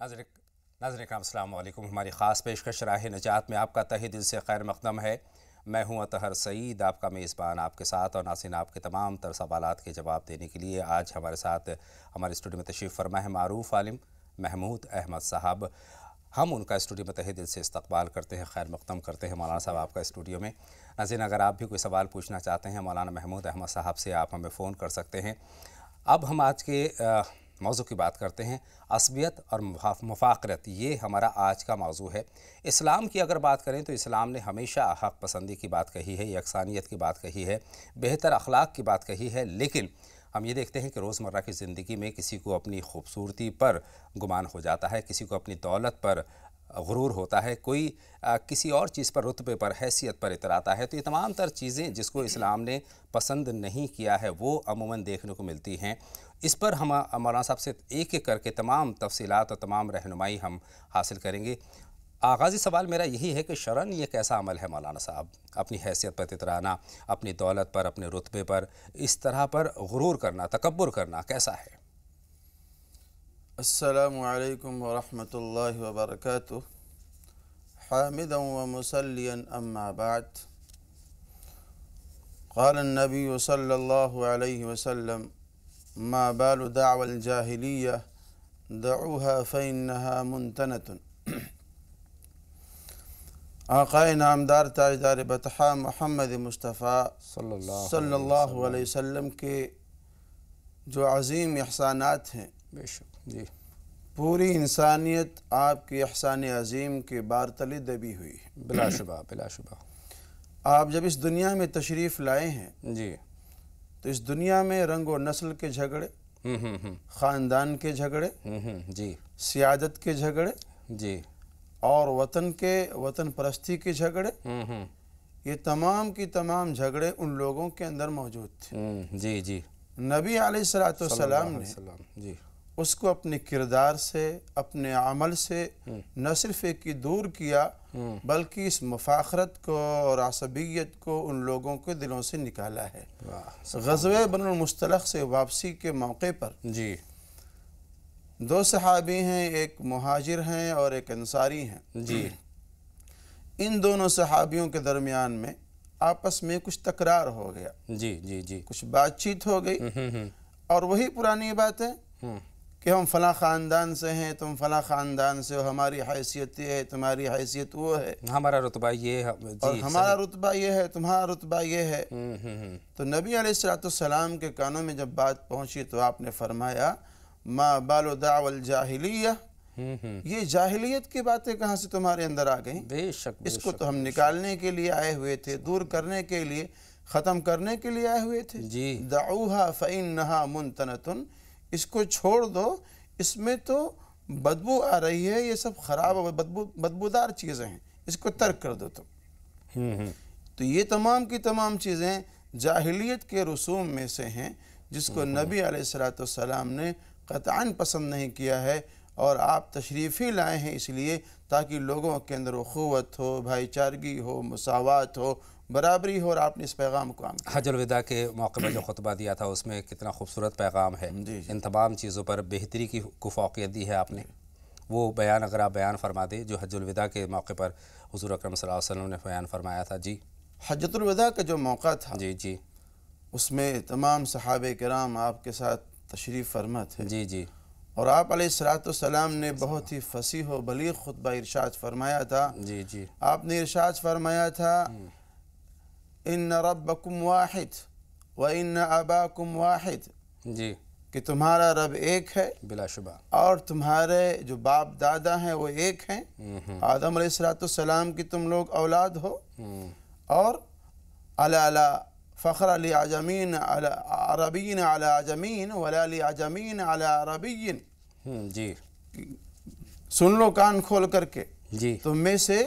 नाज़रीन करام अस्सलाम वालेकुम। हमारी ख़ास पेशकश राह निजात में आपका तहे दिल से खैर मक़दम है। मैं हूँ अतहर सईद, आपका मेज़बान आपके साथ, और नाज़रीन आपके तमाम तर सवालात के जवाब देने के लिए आज हमारे साथ हमारे स्टूडियो में तशरीफ़ फरमा है मारूफ़ आलिम महमूद अहमद साहब। हम उनका स्टूडियो में तहे दिल से इस्तक़बाल करते हैं, खैर मक़दम करते हैं मौलाना साहब आपका स्टूडियो में। नाज़रीन अगर आप भी कोई सवाल पूछना चाहते हैं मौलाना महमूद अहमद साहब से, आप हमें फ़ोन कर सकते हैं। अब हम आज के मौजू की बात करते हैं, असबियत और मुफ़ाक़रत, ये हमारा आज का मौजू है। इस्लाम की अगर बात करें तो इस्लाम ने हमेशा हक़ पसंदी की बात कही है, यकसानियत की बात कही है, बेहतर अखलाक की बात कही है। लेकिन हम ये देखते हैं कि रोज़मर्रा की ज़िंदगी में किसी को अपनी खूबसूरती पर गुमान हो जाता है, किसी को अपनी दौलत पर गुरूर होता है, कोई किसी और चीज़ पर, रुतबे पर, हैसियत पर इतराता है। तो ये तमाम तर चीज़ें जिसको इस्लाम ने पसंद नहीं किया है वो अमूमन देखने को मिलती हैं। इस पर हम मौलाना साहब से एक एक करके तमाम तफसीलात और तमाम रहनुमाई हम हासिल करेंगे। आगाज़ी सवाल मेरा यही है कि शरन ये कैसा अमल है मौलाना साहब, अपनी हैसियत पर इतराना, अपनी दौलत पर, अपने रुतबे पर इस तरह पर गुरूर करना, तकब्बुर करना कैसा है? अस्सलामु अलैकुम व रहमतुल्लाहि व बरकातुहू। हामिदन व मुसल्लियन अम्मा बाद। क़ाल अन्नबी सल्लल्लाहु अलैहि वसल्लम मा बालु दाअवल जाहिलिय्या दऊहा फ़इन्नहा मुन्तनतुन। आक़ाए नामदार ताजदार बतहा मोहम्मद मुस्तफ़ा सल्लल्लाहु अलैहि वसल्लम के जो अज़ीम एहसानात हैं, बेशक जी, पूरी इंसानियत आपके एहसान अज़ीम के बार तले दबी हुई है। बिलाशुबा बिलाशुबा। आप जब इस दुनिया में तशरीफ़ लाए हैं जी, तो इस दुनिया में रंग व नस्ल के झगड़े, ख़ानदान के झगड़े, जी सियादत के झगड़े जी, और वतन परस्ती के झगड़े, ये तमाम की तमाम झगड़े उन लोगों के अंदर मौजूद थे। जी जी, नबी अलैहिस्सलाम ने जी उसको अपने किरदार से, अपने अमल से न सिर्फ एक की दूर किया बल्कि इस मुफ़ाख़रत को और असबियत को उन लोगों के दिलों से निकाला है। ग़ज़वे बनुल मुस्तलक़ से वापसी के मौके पर जी, दो सहाबी हैं, एक मुहाजिर हैं और एक अंसारी हैं जी। इन दोनों सहाबियों के दरमियान में आपस में कुछ तकरार हो गया, जी जी जी, कुछ बातचीत हो गई और वही पुरानी बात है कि हम फ़लाँ ख़ानदान से हैं, तुम फ़लाँ ख़ानदान से हो, हमारी हैसियत ये है, तुम्हारी हैसियत वो है, हमारा रुतबा ये है, और हमारा रुतबा ये है, तुम्हारा रुतबा ये है। तो नबी अलैहिस्सलाम के कानों में जब बात पहुँची तो आपने फरमाया मा बालु दाअवल जाहिलिय्या, ये जाहिलियत की बातें कहाँ से तुम्हारे अंदर आ गई? बेशक, इसको तो हम निकालने के लिए आए हुए थे, दूर करने के लिए, ख़त्म करने के लिए आए हुए थे। जी, दऊहा फ़इन्नहा मुन्तनतुन, इसको छोड़ दो, इसमें तो बदबू आ रही है, ये सब ख़राब बदबूदार चीज़ें हैं, इसको तर्क कर दो तुम। तो ये तमाम की तमाम चीज़ें जाहिलियत के रसूम में से हैं जिसको नबी अलैहिस्सलाम ने क़तअन पसंद नहीं किया है, और आप तशरीफ़ ही लाए हैं इसलिए ताकि लोगों के अंदर उख़ुवत हो, भाईचारगी हो, मुसावात हो, बराबरी हो, और आपने इस पैगाम को आम किया। हज्जुल विदा के मौके पर जो खुतबा दिया था उसमें कितना खूबसूरत पैगाम है। इन तमाम चीज़ों पर बेहतरी की फ़ौक़ियत दी है आपने। वो बयान अगर आप बयान फरमा दें जो हज्जुल विदा के मौके पर हुज़ूर अकरम सल्लल्लाहु अलैहि वसल्लम ने बयान फरमाया था। जी, हज्जतुल विदा का जो मौका था, जी जी, उसमें तमाम सहाबे किराम आपके साथ तशरीफ़ फरमा थे। जी जी, और आप अलैहिस्सलाम ने बहुत ही फसीह व बलीग़ खुतबा इरशाद फरमाया था। जी जी, आपने इरशाद फरमाया था इन्न रब्बकुम वाहिद व इन्न अबाकुम वाहिद, जी, कि तुम्हारा रब एक है बिलाशुबा, और तुम्हारे जो बाप दादा हैं वो एक हैं। आदम अलैहिस्सलाम की तुम लोग औलाद हो, और अला फ़ख्र अली आजमीन अला अरबीन अला आजमीन वला अली आजमीन अला अरबीन। जी, सुन लो कान खोल करके, जी, तुम में से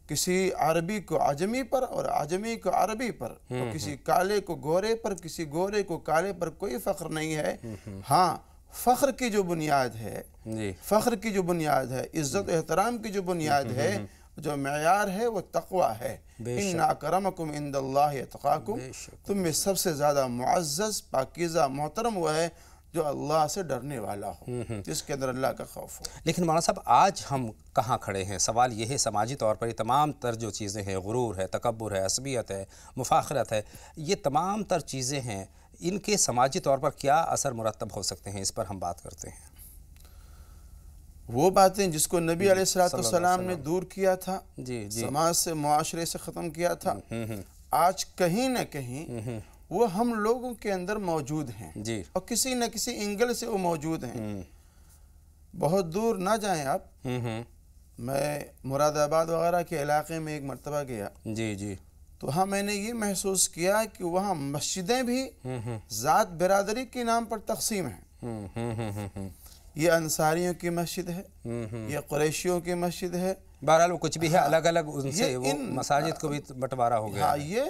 किसी अरबी को आजमी पर और आजमी को अरबी पर, और किसी काले को गोरे पर, किसी गोरे को काले पर कोई फ़ख्र नहीं है। हाँ, फ़ख्र की जो बुनियाद है, फ़ख्र की जो बुनियाद है, इज़्ज़त एहतराम की जो बुनियाद है, जो मेयार है वो तक़वा है। इन्ना अकरमकुम इंदल्लाहि अतक़ाकुम, तुम में सबसे ज़्यादा मुअज़्ज़ज़, पाकीज़ा, मोहतरम वो है جو اللہ سے ڈرنے والا ہو، جس کے اندر اللہ کا خوف ہو۔ لیکن مولانا صاحب آج ہم کہاں کھڑے ہیں؟ سوال یہ ہے سماجی طور پر یہ تمام تر جو چیزیں ہیں، غرور ہے، تکبر ہے، عصبیت ہے، مفاخرت ہے، یہ تمام تر چیزیں ہیں، ان کے سماجی طور پر کیا اثر مرتب ہو سکتے ہیں؟ اس پر ہم بات کرتے ہیں۔ وہ باتیں جس کو نبی علیہ الصلوۃ والسلام نے دور کیا تھا، جی جی سماج سے، معاشرے سے ختم کیا تھا، آج کہیں نہ کہیں وہ ہم لوگوں کے اندر موجود ہیں، جی اور کسی نہ کسی اینگل سے وہ موجود ہیں۔ بہت دور نہ جائیں آپ، میں مراد آباد وغیرہ کے علاقے میں ایک مرتبہ گیا، جی جی تو وہاں میں نے یہ محسوس کیا کہ وہاں مسجدیں بھی ذات برادری کے نام پر تقسیم ہیں۔ یہ انصاریوں کی مسجد ہے، یہ قریشیوں کی مسجد ہے، بہرحال وہ کچھ بھی ہے، الگ الگ ان سے وہ مساجد کو بھی بٹوارا ہو گیا۔ ہاں، یہ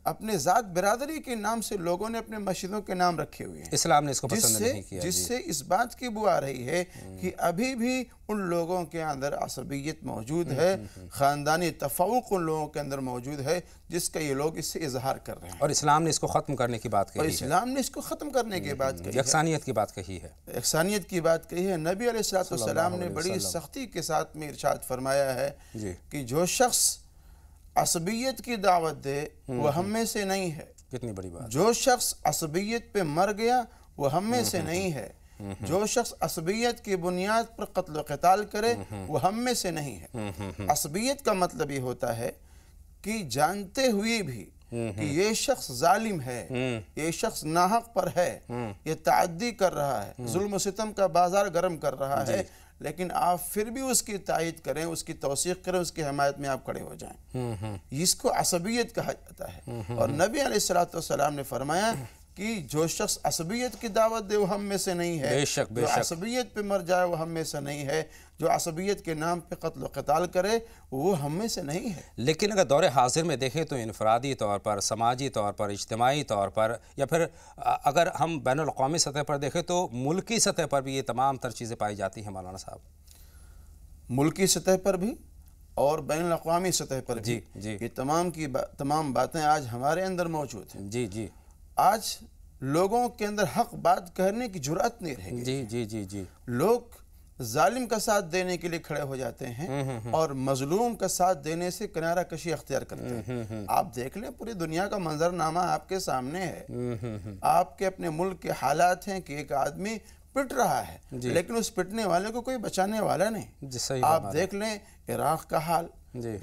اپنے ذات برادری کے نام سے لوگوں نے اپنے مسجدوں کے نام رکھے ہوئے ہیں، اسلام نے اس کو پسند نہیں کیا۔ جس سے اس بات کی بو آ رہی ہے کہ ابھی بھی ان لوگوں کے اندر عصبیت موجود ہے، خاندانی تفوق ان لوگوں کے اندر موجود ہے، جس کا یہ لوگ اس سے اظہار کر رہے ہیں، اور اسلام نے اس کو ختم کرنے کی بات اور کہی ہے، اسلام نے اس کو ختم کرنے کی بات کہی ہے، یکسانیت کی بات کہی ہے، یکسانیت کی بات کہی ہے۔ نبی علیہ الصلوۃ والسلام نے بڑی سختی کے ساتھ میں ارشاد فرمایا ہے کہ جو شخص عصبیت کی دعوت دے وہ ہم میں سے نہیں ہے، کتنی بڑی بات، جو شخص عصبیت پہ مر گیا وہ ہم میں سے نہیں ہے، جو شخص عصبیت کی بنیاد پر قتل و قتال کرے وہ ہم میں سے نہیں ہے۔ عصبیت کا مطلب یہ ہوتا ہے کہ جانتے ہوئے بھی کہ یہ شخص ظالم ہے، یہ شخص ناحق پر ہے، یہ تعدی کر رہا ہے، ظلم و ستم کا بازار گرم کر رہا ہے، لیکن آپ پھر بھی اس کی تائید کریں، اس کی توثیق کریں، اس کی حمایت میں آپ کھڑے ہو جائیں، اس کو عصبیت کہا جاتا ہے۔ اور نبی علیہ الصلوۃ والسلام نے فرمایا کہ جو شخص عصبیت کی دعوت دے وہ ہم میں سے نہیں ہے، بے شک بے جو شک، عصبیت پہ مر جائے وہ ہم میں سے نہیں ہے، جو عصبیت کے نام پہ قتل و قتال کرے وہ ہم میں سے نہیں ہے۔ لیکن اگر دور حاضر میں دیکھیں تو انفرادی طور پر، سماجی طور پر، اجتماعی طور پر، یا پھر اگر ہم بین الاقوامی سطح پر دیکھیں تو ملکی سطح پر بھی یہ تمام تر چیزیں پائی جاتی ہیں مولانا صاحب، ملکی سطح پر بھی اور بین الاقوامی سطح پر بھی جی یہ تمام باتیں آج ہمارے اندر موجود ہیں۔ جی جی آج لوگوں کے اندر حق بات کہنے کی جرأت نہیں رہ گئی، جی جی جی جی لوگ ظالم کا ساتھ دینے کے لیے کھڑے ہو جاتے ہیں اور مظلوم کا ساتھ دینے سے کنارہ کشی اختیار کرتے ہیں۔ آپ دیکھ لیں پوری دنیا کا منظرنامہ آپ کے سامنے ہے، آپ کے اپنے ملک کے حالات ہیں کہ ایک آدمی پٹ رہا ہے لیکن اس پٹنے والے کو کوئی بچانے والا نہیں۔ آپ دیکھ لیں عراق کا حال،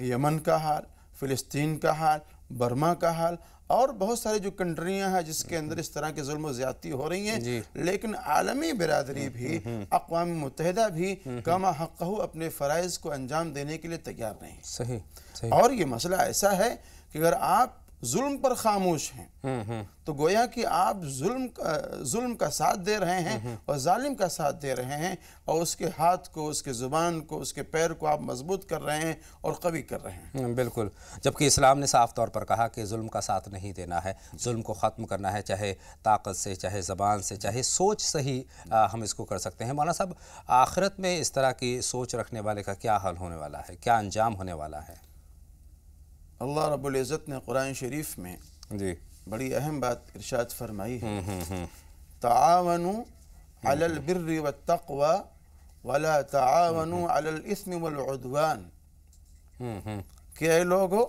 یمن کا حال، فلسطین کا حال، برما کا حال، اور بہت ساری جو کنٹریاں ہیں جس کے اندر اس طرح کے ظلم و زیادتی ہو رہی ہیں، لیکن عالمی برادری بھی، اقوام متحدہ بھی کما حقہ اپنے فرائض کو انجام دینے کے لیے تیار نہیں۔ صحیح۔ اور یہ مسئلہ ایسا ہے کہ اگر آپ ظلم پر خاموش ہیں تو گویا کہ آپ ظلم کا ساتھ دے رہے ہیں اور ظالم کا ساتھ دے رہے ہیں، اور اس کے ہاتھ کو، اس کے زبان کو، اس کے پیر کو آپ مضبوط کر رہے ہیں اور قوی کر رہے ہیں۔ بالکل، جبکہ اسلام نے صاف طور پر کہا کہ ظلم کا ساتھ نہیں دینا ہے، ظلم کو ختم کرنا ہے، چاہے طاقت سے، چاہے زبان سے، چاہے سوچ سے ہی ہم اس کو کر سکتے ہیں۔ مولانا صاحب آخرت میں اس طرح کی سوچ رکھنے والے کا کیا حل ہونے والا ہے، کیا انجام ہونے والا ہے؟ اللہ رب العزت نے قرآن شریف میں بڑی اہم بات ارشاد فرمائی ہے، تعاونوا علی البر والتقوی ولا تعاونوا علی الاثم والعدوان، کہ اے لوگو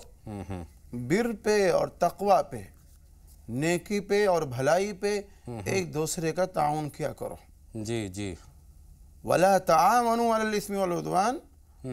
بر پہ اور تقوی پہ، نیکی پہ اور بھلائی پہ ایک دوسرے کا تعاون کیا کرو۔ جی جی، ولا تعاونوا علی الاثم والعدوان،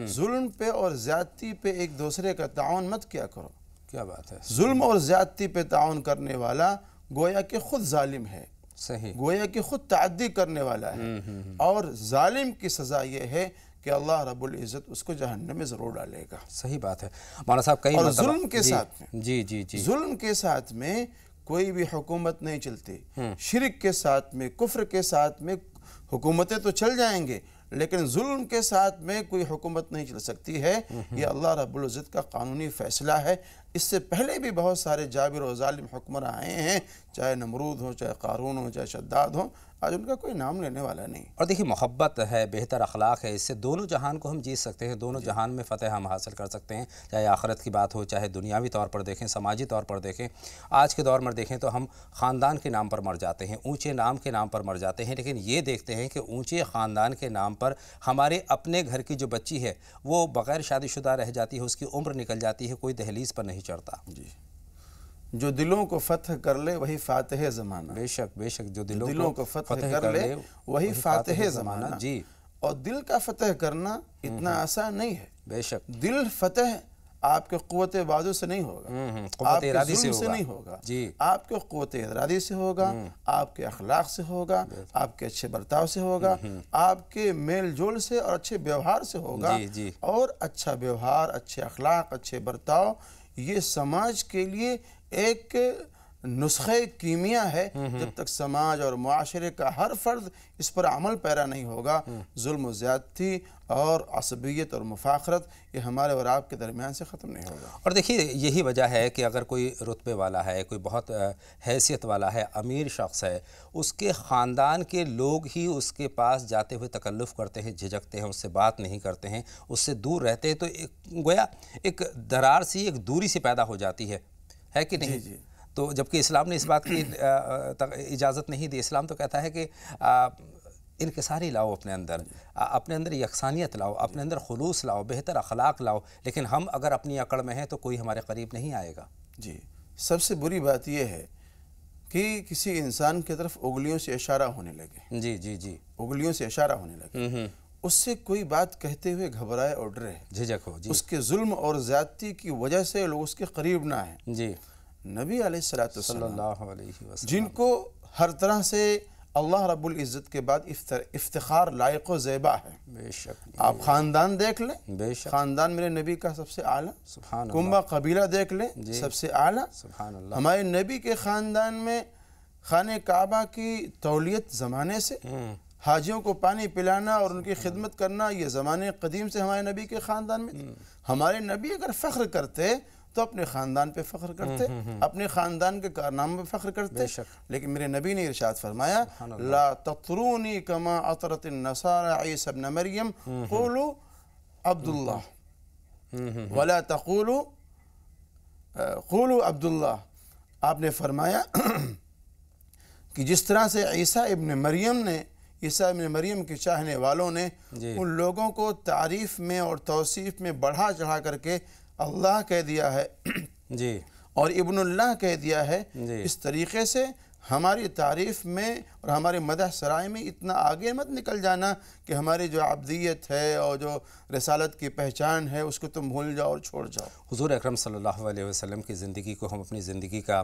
ظلم پہ اور زیادتی پہ ایک دوسرے کا تعاون مت کیا کرو۔ کیا بات ہے، ظلم اور زیادتی پہ تعاون کرنے والا گویا کہ خود ظالم ہے، صحیح، گویا کہ خود تعدی کرنے والا ہے، اور ظالم کی سزا یہ ہے کہ اللہ رب العزت اس کو جہنم میں ضرور ڈالے گا۔ صحیح بات ہے مولانا صاحب، کئی اور ظلم کے ساتھ میں، جی جی جی، ظلم کے ساتھ میں کوئی بھی حکومت نہیں چلتی، شرک کے ساتھ میں، کفر کے ساتھ میں حکومتیں تو چل جائیں گے، لیکن ظلم کے ساتھ میں کوئی حکومت نہیں چل سکتی ہے۔ یہ اللہ رب العزت کا قانونی فیصلہ ہے۔ اس سے پہلے بھی بہت سارے جابر و ظالم حکمراں آئے ہیں، چاہے نمرود ہوں، چاہے قارون ہوں، چاہے شداد ہوں، آج ان کا کوئی نام لینے والا نہیں۔ اور دیکھیے محبت ہے، بہتر اخلاق ہے، اس سے دونوں جہان کو ہم جیت سکتے ہیں، دونوں جہان میں فتح ہم حاصل کر سکتے ہیں، چاہے آخرت کی بات ہو، چاہے دنیاوی طور پر دیکھیں، سماجی طور پر دیکھیں۔ آج کے دور میں دیکھیں تو ہم خاندان کے نام پر مر جاتے ہیں، اونچے نام کے نام پر مر جاتے ہیں، لیکن یہ دیکھتے ہیں کہ اونچے خاندان کے نام پر ہمارے اپنے گھر کی جو بچی ہے وہ بغیر شادی شدہ رہ جاتی ہے، اس کی عمر نکل جاتی ہے، کوئی دہلیز پر نہیں چڑھتا۔ جی، جو دلوں کو فتح کر لے وہی فاتح زمانہ۔ بے شک بے شک، جو دلوں کو فتح کر لے وہی فاتح زمانہ۔ جی، اور دل کا فتح کرنا اتنا آسان نہیں ہے۔ بے شک، دل فتح آپ کے قوت بازو سے نہیں ہوگا، قوت آپ کے ارادی ظلم سے سے نہیں ہوگا، جی، آپ کے قوت ارادی سے ہوگا، آپ کے اخلاق سے ہوگا، آپ کے اچھے برتاؤ سے ہوگا، آپ کے میل جول سے اور اچھے بیوہار سے ہوگا۔ جی جی، اور اچھا بیوہار، اچھے اخلاق، اچھے برتاؤ یہ سماج کے لیے ایک نسخہ کیمیا ہے۔ جب تک سماج اور معاشرے کا ہر فرد اس پر عمل پیرا نہیں ہوگا، ظلم و زیادتی اور عصبیت اور مفاخرت یہ ہمارے اور آپ کے درمیان سے ختم نہیں ہوگا۔ اور دیکھیے یہی وجہ ہے کہ اگر کوئی رتبے والا ہے، کوئی بہت حیثیت والا ہے، امیر شخص ہے، اس کے خاندان کے لوگ ہی اس کے پاس جاتے ہوئے تکلف کرتے ہیں، جھجکتے ہیں، اس سے بات نہیں کرتے ہیں، اس سے دور رہتے ہیں، تو گویا ایک درار سی، ایک دوری سی پیدا ہو جاتی ہے کہ نہیں؟ جی۔ تو جبکہ اسلام نے اس بات کی اجازت نہیں دی۔ اسلام تو کہتا ہے کہ انکساری لاؤ اپنے اندر یکسانیت لاؤ، اپنے اندر خلوص لاؤ، بہتر اخلاق لاؤ، لیکن ہم اگر اپنی اکڑ میں ہیں تو کوئی ہمارے قریب نہیں آئے گا۔ جی، سب سے بری بات یہ ہے کہ کسی انسان کی طرف انگلیوں سے اشارہ ہونے لگے۔ جی جی جی، انگلیوں سے اشارہ ہونے لگے، اس سے کوئی بات کہتے ہوئے گھبرائے اور ڈرے، جھجک ہو، جی، اس کے ظلم اور زیادتی کی وجہ سے لوگ اس کے قریب نہ آئیں۔ جی، نبی علیہ صلی السلام اللہ علیہ وسلم، جن کو ہر طرح سے اللہ رب العزت کے بعد افتخار لائق و زیبا ہے۔ بے شک، آپ خاندان دیکھ لیں، بے شک، خاندان میرے نبی کا سب سے اعلیٰ۔ سبحان اللہ، کنبہ قبیلہ دیکھ لیں، سب سے اعلیٰ۔ سبحان اللہ، ہمارے نبی کے خاندان میں خانہ کعبہ کی تولیت زمانے سے، حاجیوں کو پانی پلانا اور ان کی خدمت کرنا یہ زمانے قدیم سے ہمارے نبی کے خاندان میں تھے۔ ہمارے نبی اگر فخر کرتے تو اپنے خاندان پہ فخر کرتے، اپنے خاندان کے کارناموں پہ فخر کرتے، لیکن میرے نبی نے ارشاد فرمایا لا تطرونی کما اطرت النصارى عیسی ابن مریم قولوا عبد اللہ ولا تقولوا قولوا عبد اللہ۔ آپ نے فرمایا کہ جس طرح سے عیسیٰ ابن مریم کے چاہنے والوں نے ان لوگوں کو تعریف میں اور توصیف میں بڑھا چڑھا کر کے اللہ کہہ دیا ہے جی، اور ابن اللہ کہہ دیا ہے، جی، اس طریقے سے ہماری تعریف میں اور ہمارے مدح سرائے میں اتنا آگے مت نکل جانا کہ ہماری جو عبدیت ہے اور جو رسالت کی پہچان ہے اس کو تم بھول جاؤ اور چھوڑ جاؤ۔ حضور اکرم صلی اللہ علیہ وسلم کی زندگی کو ہم اپنی زندگی کا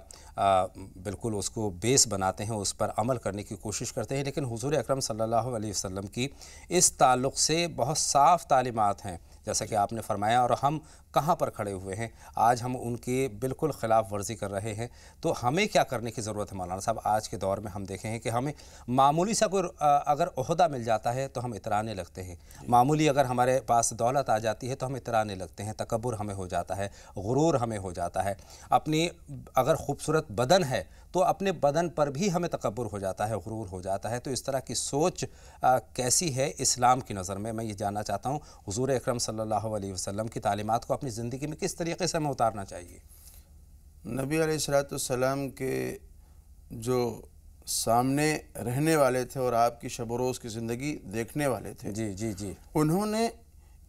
بالکل اس کو بیس بناتے ہیں، اس پر عمل کرنے کی کوشش کرتے ہیں، لیکن حضور اکرم صلی اللہ علیہ وسلم کی اس تعلق سے بہت صاف تعلیمات ہیں، جیسا کہ آپ نے فرمایا، اور ہم کہاں پر کھڑے ہوئے ہیں؟ آج ہم ان کے بالکل خلاف ورزی کر رہے ہیں۔ تو ہمیں کیا کرنے کی ضرورت ہے مولانا صاحب؟ آج کے دور میں ہم دیکھیں ہیں کہ ہمیں معمولی سا کوئی اگر عہدہ مل جاتا ہے تو ہم اترانے لگتے ہیں، معمولی اگر ہمارے پاس دولت آ جاتی ہے تو ہم اترانے لگتے ہیں، تکبر ہمیں ہو جاتا ہے، غرور ہمیں ہو جاتا ہے، اپنی اگر خوبصورت بدن ہے تو اپنے بدن پر بھی ہمیں تکبر ہو جاتا ہے، غرور ہو جاتا ہے۔ تو اس طرح کی سوچ کیسی ہے اسلام کی نظر میں یہ جاننا چاہتا ہوں۔ حضور اکرم صلی اللہ علیہ وسلم کی تعلیمات کو اپنی زندگی میں کس طریقے سے ہمیں اتارنا چاہیے؟ نبی علیہ السلام کے جو سامنے رہنے والے تھے اور آپ کی شب و روز کی زندگی دیکھنے والے تھے، جی جی جی، انہوں نے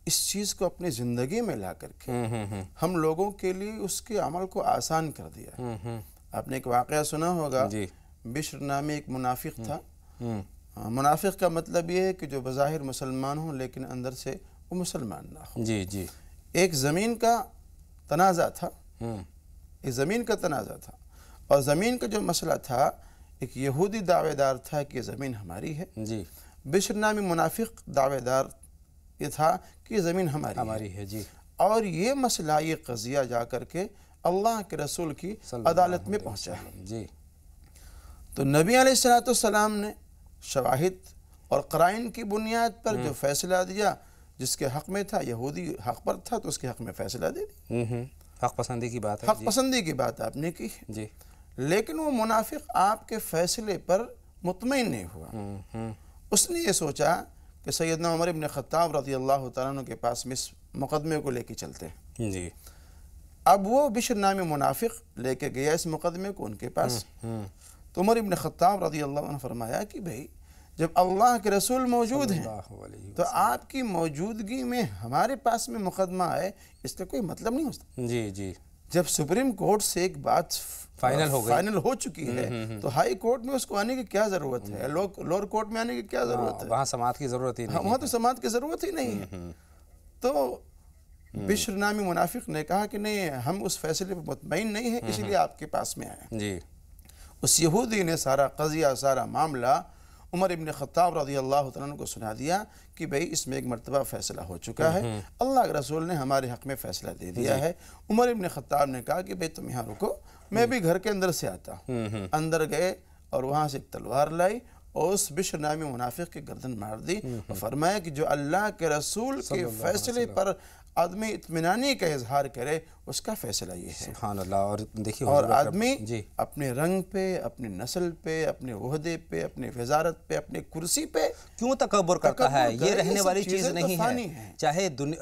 اس چیز کو اپنی زندگی میں لا کر کے ہم لوگوں کے لیے اس کے عمل کو آسان کر دیا۔ آپ نے ایک واقعہ سنا ہوگا، بشر نامی ایک منافق تھا۔ منافق کا مطلب یہ ہے کہ جو بظاہر مسلمان ہوں لیکن اندر سے وہ مسلمان نہ ہو۔ جی جی، ایک زمین کا تنازع تھا، اور زمین کا جو مسئلہ تھا، ایک یہودی دعوے دار تھا کہ یہ زمین ہماری ہے، جی، بشر نامی منافق دعوے دار یہ تھا کہ یہ زمین ہماری ہے، جی، اور یہ مسئلہ، یہ قضیہ جا کر کے اللہ کے رسول کی عدالت میں پہنچا ہے۔ جی، تو نبی علیہ السلام نے شواہد اور قرائن کی بنیاد پر جو فیصلہ دیا، جس کے حق میں تھا، یہودی حق پر تھا تو اس کے حق میں فیصلہ دے دی۔ حق پسندی کی بات ہے، حق پسندی کی بات آپ نے کی ہے، جی، لیکن وہ منافق آپ کے فیصلے پر مطمئن نہیں ہوا. اس نے یہ سوچا کہ سیدنا عمر ابن خطاب رضی اللہ تعالیٰ عنہ کے پاس میں اس مقدمے کو لے کے چلتے ہیں. جی. اب وہ بشر نامی منافق لے کے گیا اس مقدمے کو ان کے پاس. تو عمر ابن خطاب رضی اللہ عنہ فرمایا کہ بھئی جب اللہ کے رسول موجود ہیں تو آپ کی موجودگی میں ہمارے پاس میں مقدمہ آئے اس کا کوئی مطلب نہیں ہوتا. جی جی. جب سپریم کورٹ سے ایک بات فائنل ہو چکی ہے تو ہائی کورٹ میں اس کو آنے کی کیا ضرورت ہے؟ لوور کورٹ میں آنے کی کیا ضرورت ہے؟ وہاں سماعت کی ضرورت ہی نہیں. وہاں تو سماعت کی ضرورت ہی نہیں ہے. تو بشر نامی منافق نے کہا کہ نہیں، ہم اس فیصلے پر مطمئن نہیں ہیں، اسی لیے آپ کے پاس میں آئے. جی. اس یہودی نے سارا قضیہ، سارا معاملہ عمر ابن خطاب رضی اللہ تعالیٰ عنہ کو سنا دیا کہ بھئی اس میں ایک مرتبہ فیصلہ ہو چکا ہے، اللہ کے رسول نے ہمارے حق میں فیصلہ دے دیا ہے. عمر ابن خطاب نے کہا کہ بھئی تم یہاں رکو، میں بھی گھر کے اندر سے آتا ہوں. اندر گئے اور وہاں سے ایک تلوار لائی اور اس بشر نامی منافق کی گردن مار دی اور فرمایا کہ جو اللہ کے رسول کے فیصلے پر آدمی اطمینانی کا اظہار کرے اس کا فیصلہ یہ ہے. سبحان اللہ. اور دیکھیے اور آدمی اپنے رنگ پہ، اپنی نسل پہ، اپنے عہدے پہ، اپنی وزارت پہ، اپنی کرسی پہ کیوں تکبر کرتا ہے؟ یہ رہنے والی چیز نہیں ہے.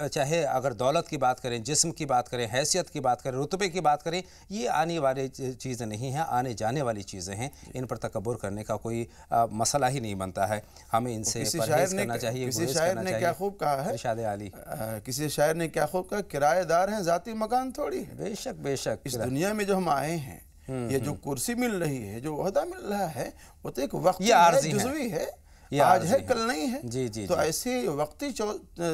چاہے اگر دولت کی بات کریں، جسم کی بات کریں، حیثیت کی بات کریں، رتبے کی بات کریں، یہ آنے والی چیزیں نہیں ہیں، آنے جانے والی چیزیں ہیں. ان پر تکبر کرنے کا کوئی مسئلہ ہی نہیں بنتا ہے. ہمیں ان سے پرہیز کرنا چاہیے. کسی شاعر نے کیا خوب کہا ہے، ارشاد عالی، کسی شاعر نے کیا خوب کہا، کرایہ دار ہیں، ذاتی مکان تھوڑی ہے. بے شک بے شک. اس دنیا میں جو ہم آئے ہیں، یہ جو کرسی مل رہی ہے، جو عہدہ مل رہا ہے، وہ تو ایک وقتی ہے، جزوی ہے، آج ہے کل نہیں ہے. جی جی. تو ایسی وقتی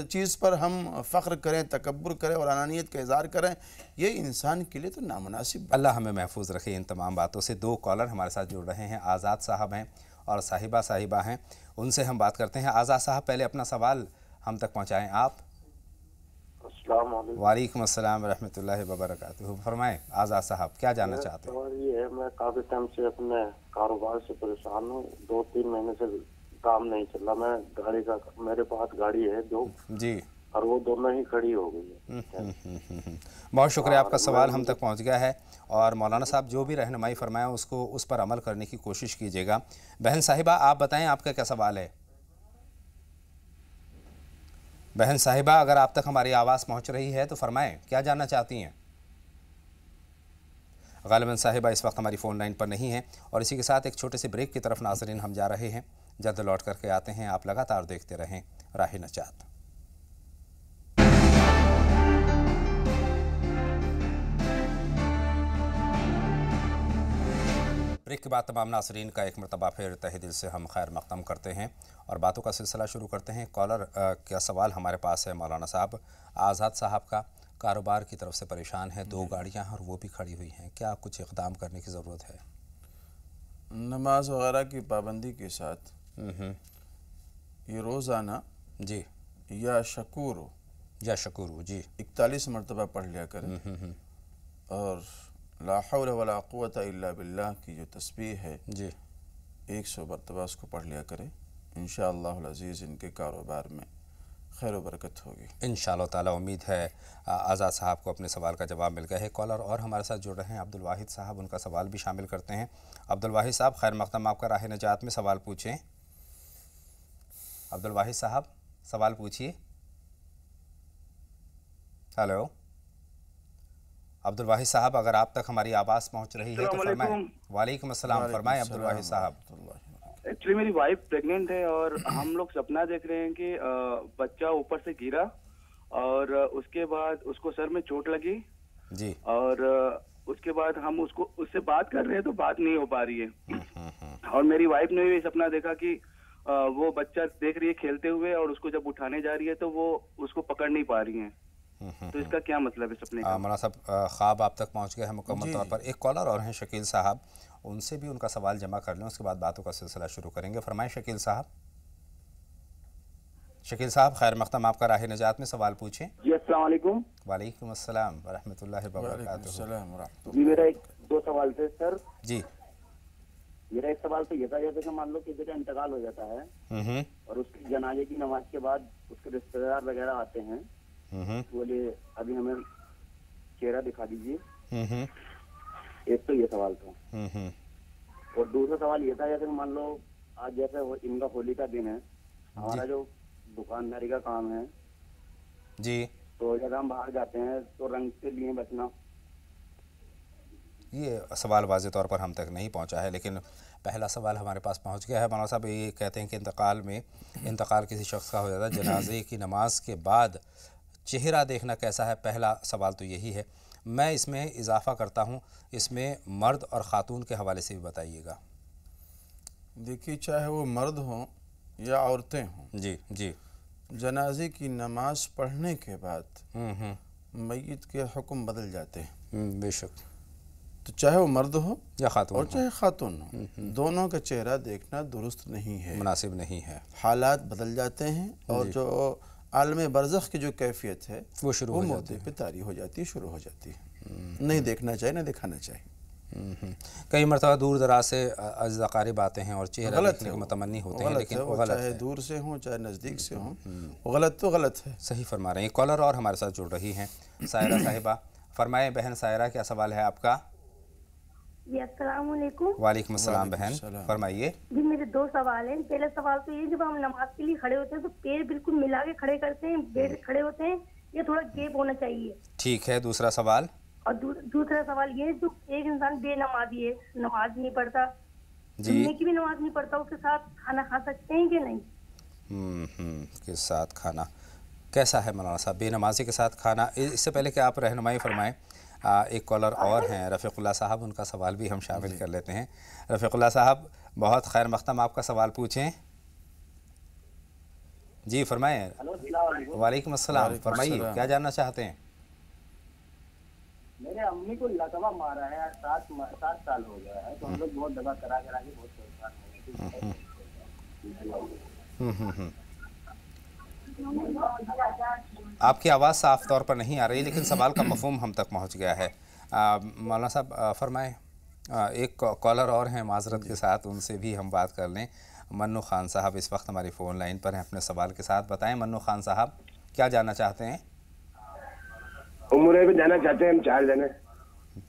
چیز پر ہم فخر کریں، تکبر کریں اور انانیت کا اظہار کریں، یہ انسان کے لیے تو نامناسب. اللہ ہمیں محفوظ رکھے ان تمام باتوں سے. 2 کالر ہمارے ساتھ جڑ رہے ہیں، آزاد صاحب ہیں اور صاحبہ ہیں. ان سے ہم بات کرتے ہیں. آزاد صاحب پہلے اپنا سوال ہم تک پہنچائیں آپ. السلام علیکم. وعلیکم السلام ورحمۃ اللہ وبرکاتہ. فرمائیں آزاد صاحب، کیا جاننا چاہتے ہیں؟ سوال یہ ہے، میں کافی ٹائم سے اپنے کاروبار سے پریشان ہوں. 2-3 مہینے سے کام نہیں چل رہا. میں گاڑی کا، میرے پاس گاڑی ہے جو جی، اور وہ دونوں ہی کھڑی ہو گئی ہے. بہت شکریہ، آپ کا سوال ہم تک پہنچ گیا ہے. اور مولانا صاحب جو بھی رہنمائی فرمائیں اس پر عمل کرنے کی کوشش کیجیے گا. بہن صاحبہ آپ بتائیں آپ کا کیا سوال ہے؟ بہن صاحبہ اگر آپ تک ہماری آواز پہنچ رہی ہے تو فرمائیں، کیا جاننا چاہتی ہیں؟ غالباً صاحبہ اس وقت ہماری فون لائن پر نہیں ہیں. اور اسی کے ساتھ ایک چھوٹے سے بریک کی طرف ناظرین ہم جا رہے ہیں. جلد لوٹ کر کے آتے ہیں. آپ لگاتار دیکھتے رہیں راہ نجات. بریک کے بعد تمام ناظرین کا ایک مرتبہ پھر تہہ دل سے ہم خیر مقدم کرتے ہیں اور باتوں کا سلسلہ شروع کرتے ہیں. کالر کا سوال ہمارے پاس ہے مولانا صاحب. آزاد صاحب کا کاروبار کی طرف سے پریشان ہے، 2 گاڑیاں اور وہ بھی کھڑی ہوئی ہیں، کیا کچھ اقدام کرنے کی ضرورت ہے؟ نماز وغیرہ کی پابندی کے ساتھ یہ روزانہ جی یا شکور جی 41 مرتبہ پڑھ لیا کریں. اور لا حول ولا قوت الا باللہ کی جو تسبیح ہے جی 100 مرتبہ اس کو پڑھ لیا کریں. انشاءاللہ العزیز ان کے کاروبار میں خیر و برکت ہوگی انشاءاللہ تعالی. امید ہے آزاد صاحب کو اپنے سوال کا جواب مل گیا ہے. کالر اور ہمارے ساتھ جڑ رہے ہیں عبد الواحد صاحب، ان کا سوال بھی شامل کرتے ہیں. عبد الواحد صاحب خیر مقدم، آپ کا راہ نجات میں سوال پوچھیں. عبد الواحد صاحب سوال پوچھیے. ہیلو عبد الواحد صاحب، اگر آپ تک ہماری آواز پہنچ رہی ہے تو فرمائیں. وعلیکم السلام. فرمائیں عبد الواحد صاحب. ایکچولی میری وائف پریگننٹ ہے اور ہم لوگ سپنا دیکھ رہے ہیں کہ بچہ اوپر سے گرا اور اس کے بعد اس کو سر میں چوٹ لگی جی، اور اس کے بعد ہم اس سے بات کر رہے ہیں تو بات نہیں ہو پا رہی ہے. اور میری وائف نے بھی سپنا دیکھا کہ وہ بچہ دیکھ رہی ہے کھیلتے ہوئے اور اس کو جب اٹھانے جا رہی ہے تو وہ اس کو پکڑ نہیں پا رہی ہیں. تو اس کا کیا مطلب ہے سپنے کا؟ مولانا صاحب خواب آپ تک پہنچ گئے ہیں مکمل طور پر. ایک کالر اور ہیں شکیل صاحب، ان سے بھی ان کا سوال جمع کر لیں، اس کے بعد باتوں کا سلسلہ شروع کریں گے. فرمائیں شکیل صاحب. شکیل صاحب خیر مقدم، آپ کا راہ نجات میں سوال پوچھیں. جی السلام علیکم. وعلیکم السلام ورحمۃ اللہ وبرکاتہ. جی میرا 2 سوال تھے سر. جی میرا ایک سوال تو یہ تھا، جیسے کہ مان لو کسی کا انتقال ہو جاتا ہے اور اس کی جنازے کی نماز کے بعد اس کے رشتے دار وغیرہ آتے ہیں، بولے ابھی ہمیں چہرہ دکھا دیجیے. ایک تو یہ سوال تھا. اور دوسرا سوال یہ تھا، جیسے مان لو आज जैसे इनका होली का दिन है, हमारा जो दुकानदारी का काम है, जी, तो जब हम बाहर जाते हैं तो रंग से लिए बचना। ये सवाल वाज़े तौर पर हम तक नहीं पहुंचा है, लेकिन पहला सवाल हमारे पास पहुंच गया है। मौलाना साहब ये कहते हैं कि इंतकाल किसी शख्स का हो जाता है, जनाजे की नमाज के बाद चेहरा देखना कैसा है, पहला सवाल तो यही है। मैं इसमें इजाफ़ा करता हूं, इसमें मर्द और ख़ातून के हवाले से भी बताइएगा। देखिए, चाहे वो मर्द हों या औरतें हों, जी जी, जनाजे की नमाज पढ़ने के बाद मैयत के हुक्म बदल जाते हैं। बेशक, तो चाहे वो मर्द हो या खातून और चाहे खातून हो, दोनों का चेहरा देखना दुरुस्त नहीं है, मुनासिब नहीं है। हालात बदल जाते हैं और जो आलम बरज़ख की जो कैफियत है वो शुरू हो मुद्दे पे तारी हो जाती है, शुरू हो जाती है। नहीं देखना चाहिए, नहीं दिखाना चाहिए। कई मरतबा दूर दराज से अज़ा क़रीब आते हैं और चेहरा देखने को मुतमन्नी होते हैं, लेकिन वो गलत चाहे है। दूर से हों चाहे नज़दीक से हों, वो गलत तो गलत है। सही फरमा रहे हैं। कॉलर और हमारे साथ जुड़ रही हैं सायरा साहिबा। फरमाए बहन सायरा, क्या सवाल है आपका? जी अस्सलाम वालेकुम। वालेकुम अस्सलाम बहन, फरमाइए। जी मेरे दो सवाल हैं। पहला सवाल तो ये, जब हम नमाज के लिए खड़े होते हैं तो पैर बिल्कुल मिला के खड़े करते हैं, बेड खड़े होते हैं, या थोड़ा गैप होना चाहिए? ठीक है, दूसरा सवाल? और दूसरा सवाल ये, जो एक इंसान बेनमाजी है, नमाज नहीं पढ़ता, जुम्मे की भी नमाज नहीं पढ़ता, उसके साथ खाना खा सकते हैं कि नहीं? के साथ खाना कैसा है मौलाना साहब, बेनमाजी के साथ खाना? इससे पहले कि आप रहनुमाई फरमाएं, एक कॉलर और हैं रफ़ीक़ुल्लाह साहब, उनका सवाल भी हम शामिल कर लेते हैं। रफ़ीक़ुल्लाह साहब, बहुत खैर मक़दम, आपका सवाल पूछें। जी फरमाएं। वालेकुम अस्सलाम, फरमाइए, क्या जानना चाहते हैं? मेरे अम्मी को लकवा मारा है, 7 साल हो गया है, तो हम लोग बहुत दवा करा के बहुत परेशान हो गए। आपकी आवाज़ साफ़ तौर पर नहीं आ रही, लेकिन सवाल का मफ़हूम हम तक पहुंच गया है। मौलाना साहब फरमाएं। एक कॉलर और हैं माज़रत के साथ, उनसे भी हम बात कर लें। मन्नू खान साहब इस वक्त हमारी फ़ोन लाइन पर हैं अपने सवाल के साथ। बताएं मन्नू खान साहब, क्या जानना चाहते हैं? उम्र पे जाना चाहते हैं हम 4 जने।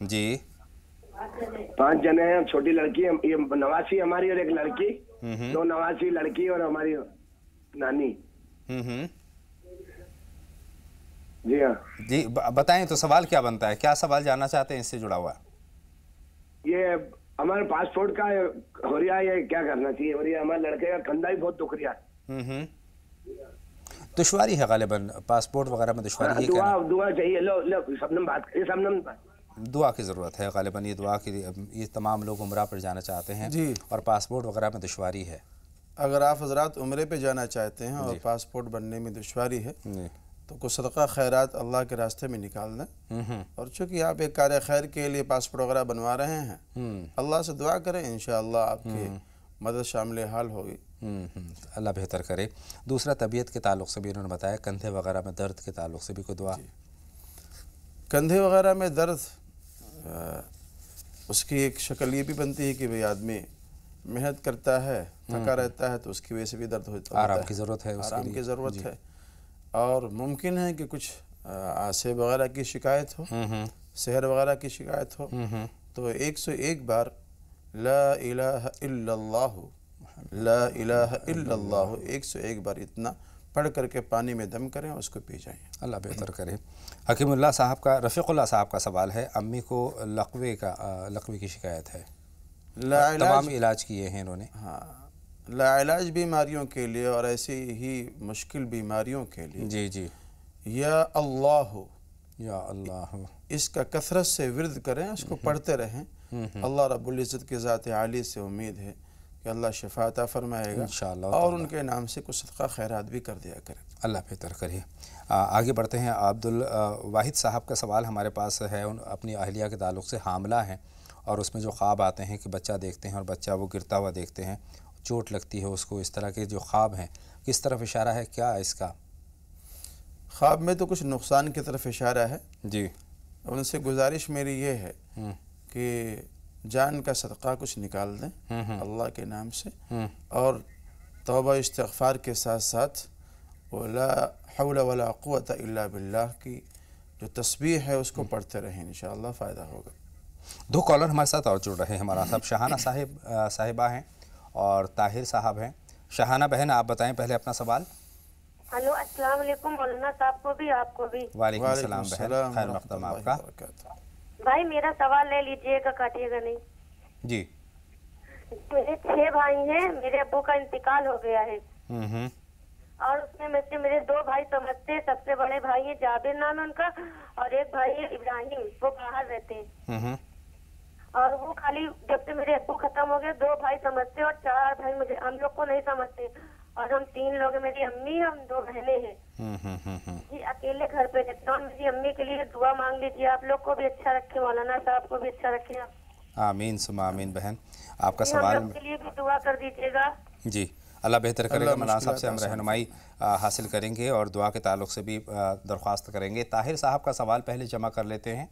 जी, 5 जने हैं, छोटी लड़की है, ये नवासी हमारी और एक लड़की, 2 नवासी लड़की और हमारी नानी। जी हाँ जी, बताएं तो सवाल क्या बनता है, क्या सवाल जानना चाहते हैं इससे जुड़ा हुआ? ये हमारे पासपोर्ट का हो रहा है, ये क्या करना चाहिए? और ये हमारे लड़के का कंधा भी बहुत दुख रहा है। दुश्वारी है गालिबन पासपोर्ट वगैरह में, दुश्वारी। दुआ चाहिए। लो सबनम बात करिए, सबनम दुआ की ज़रूरत है गालिबन, ये दुआ की, ये तमाम लोग उम्रा पर जाना चाहते हैं जी, और पासपोर्ट वगैरह में दुश्वारी है। अगर आप हजरात उम्रे पे जाना चाहते हैं और पासपोर्ट बनने में दुश्वारी है, तो कुछ सदका खैरात अल्लाह के रास्ते में निकाल दें। और चूँकि आप एक कार्य खैर के लिए पासपोर्ट वगैरह बनवा रहे हैं, अल्लाह से दुआ करें, इंशाअल्लाह आपकी मदद शामिल हाल होगी। अल्लाह बेहतर करे। दूसरा, तबीयत के ताल्लुक़ से भी उन्होंने बताया, कंधे वगैरह में दर्द के ताल्लुक़ से भी कोई दुआ? कंधे वगैरह में दर्द, उसकी एक शक्ल ये भी बनती है कि भाई आदमी मेहनत करता है, थका रहता है, तो उसकी वजह से भी दर्द होता है, आराम की ज़रूरत है, आराम की ज़रूरत है। और मुमकिन है कि कुछ आसे वगैरह की शिकायत हो, सहर वगैरह की शिकायत हो, तो 101 बार ला इलाहा इल्लल्लाह, ला इलाहा इल्लल्लाह 101 बार इतना पढ़ करके पानी में दम करें, उसको पी जाएं। अल्लाह बेहतर करे। हकीमुल्लाह साहब का, रफ़ीक़ुल्लाह साहब का सवाल है, अम्मी को लकवे की शिकायत है, तमाम इलाज किए हैं इन्होंने। हाँ, लाइलाज बीमारियों के लिए और ऐसी ही मुश्किल बीमारियों के लिए जी जी, या अल्लाह, या अल्लाह, इसका कसरत से विर्द करें, इसको पढ़ते रहें। अल्लाह रब्बुल इज़्ज़त की ज़ात आली से उम्मीद है कि अल्लाह शिफा अता फरमाएगा इंशाअल्लाह, और उनके नाम से कुछ सदका खैरात भी कर दिया करें। अल्लाह बेहतर करे। आगे बढ़ते हैं। अब्दुल वाहिद साहब का सवाल हमारे पास है, अपनी अहलिया के ताल्लुक़ से हामला है और उसमें जो ख्वाब आते हैं कि बच्चा देखते हैं और बच्चा वो गिरता हुआ देखते हैं, चोट लगती है उसको, इस तरह के जो ख्वाब हैं, किस तरफ इशारा है, क्या इसका? ख्वाब में तो कुछ नुकसान की तरफ इशारा है जी। उनसे गुजारिश मेरी ये है कि जान का सदका कुछ निकाल दें अल्लाह के नाम से, और तौबा इस्तिग़फ़ार के साथ साथ वला हौला वला कुव्वता इल्ला बिल्लाह की जो तस्बीह है उसको पढ़ते रहें, इंशाअल्लाह फ़ायदा होगा। 2 कॉलर हमारे साथ और जुड़ रहे हैं। हमारा साहब शहाना साहिबा हैं और ताहिर साहब हैं। शहाना बहन, आप बताएं पहले अपना सवाल। हेलो, अस्सलाम वालेकुम मौलाना साहब को भी, आपको भी। वालेकुम सलाम बहन, खैर मक़दम आपका। भाई मेरा सवाल ले लीजिएगा, काटिएगा नहीं जी। मेरे 6 भाई हैं, मेरे अब्बू का इंतकाल हो गया है और उसमें में से मेरे 2 भाई समझते हैं। सबसे बड़े भाई है जाबिर नाम है उनका, और एक भाई है इब्राहिम, वो बाहर रहते हैं। और वो खाली जब से मेरे अब्बू खत्म हो गए 2 भाई समझते हैं और 4 भाई मुझे, हम लोग को नहीं समझते। और हम 3 लोग हैं, मेरी अम्मी, हम 2 बहनें हैं जी। अकेले घर पे रहते हैं और मेरी अम्मी के लिए दुआ मांग लीजिए। आप लोग को भी अच्छा रखे, मौलाना साहब को भी अच्छा रखे आप। आमीन सुमा आमीन बहन, आपका हम सवाल लोग के लिए भी दुआ कर दीजिएगा जी। अल्लाह बेहतर करेगा। मौलाना साहब से हम रहनुमाई हासिल करेंगे और दुआ के ताल्लुक़ से भी दरख्वास्त करेंगे। ताहिर साहब का सवाल पहले जमा कर लेते हैं।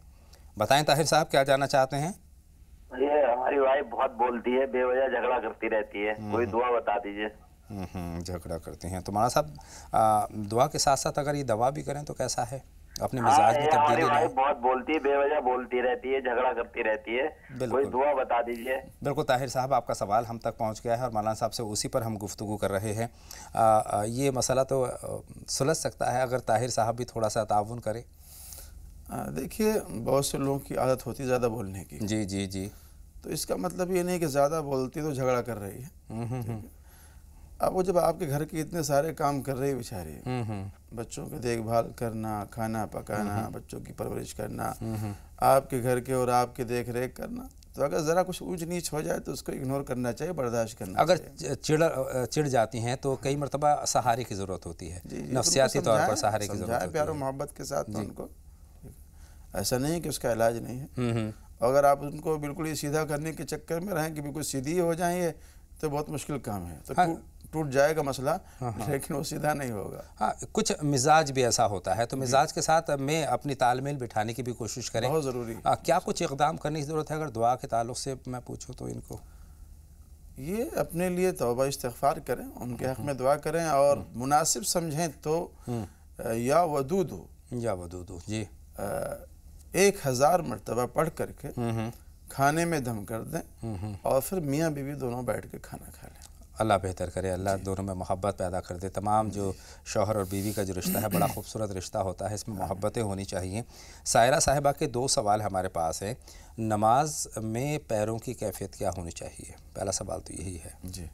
बताएं ताहिर साहब, क्या जानना चाहते हैं? ये हमारी वाइफ बहुत बोलती है, बेवजह झगड़ा करती रहती है, कोई दुआ बता दीजिए। झगड़ा करती हैं तो मौलाना साहब दुआ के साथ साथ अगर ये दवा भी करें तो कैसा है? अपने मिजाज में तब्दीली नहीं। बहुत बोलती है, बेवजह बोलती रहती है, झगड़ा करती रहती है, कोई दुआ बता दीजिए। बिल्कुल ताहिर साहब, आपका सवाल हम तक पहुंच गया है और मौलाना साहब से उसी पर हम गुफ्तगू कर रहे हैं। ये मसला तो सुलझ सकता है अगर ताहिर साहब भी थोड़ा सा ताउन करें। देखिए, बहुत से लोगों की आदत होती है ज़्यादा बोलने की। जी जी जी। तो इसका मतलब ये नहीं कि ज़्यादा बोलती तो झगड़ा कर रही है। अब वो जब आपके घर के इतने सारे काम कर रही है बेचारी, बच्चों की देखभाल करना, खाना पकाना, बच्चों की परवरिश करना, आपके घर के और आपकी देख रेख करना, तो अगर ज़रा कुछ ऊंच नीच हो जाए तो उसको इग्नोर करना चाहिए, बर्दाश्त करना अगर चाहिए। चिढ़ जाती हैं तो कई मरतबा सहारे की ज़रूरत होती है, नफ्सियाती तौर पर सहारे की ज़रूरत होती है। प्यार और मोहब्बत के साथ उनको, ऐसा नहीं है कि उसका इलाज नहीं है। अगर आप उनको बिल्कुल ही सीधा करने के चक्कर में रहें कि बिल्कुल सीधी हो जाएंगे तो बहुत मुश्किल काम है। तो टूट जाएगा मसला, लेकिन वो सीधा नहीं होगा। हाँ, कुछ मिजाज भी ऐसा होता है, तो मिजाज के साथ में अपनी तालमेल बिठाने की भी कोशिश करें, बहुत ज़रूरी। क्या कुछ इक़दाम करने की ज़रूरत है अगर दुआ के ताल्लुक़ से मैं पूछूँ तो? इनको ये अपने लिए तौबा इस्तिग़फ़ार करें, उनके हक़ में दुआ करें और मुनासिब समझें तो या वदूदू जी 1000 मरतबा पढ़ करके खाने में दम कर दें और फिर मियाँ बीवी दोनों बैठ के खाना खा लें। अल्लाह बेहतर करे, अल्लाह दोनों में मोहब्बत पैदा कर दे। तमाम जो शौहर और बीवी का जो रिश्ता है बड़ा खूबसूरत रिश्ता होता है, इसमें मोहब्बतें होनी चाहिए। सायरा साहिबा के 2 सवाल हमारे पास हैं। नमाज में पैरों की कैफियत क्या होनी चाहिए? पहला सवाल तो यही है जी।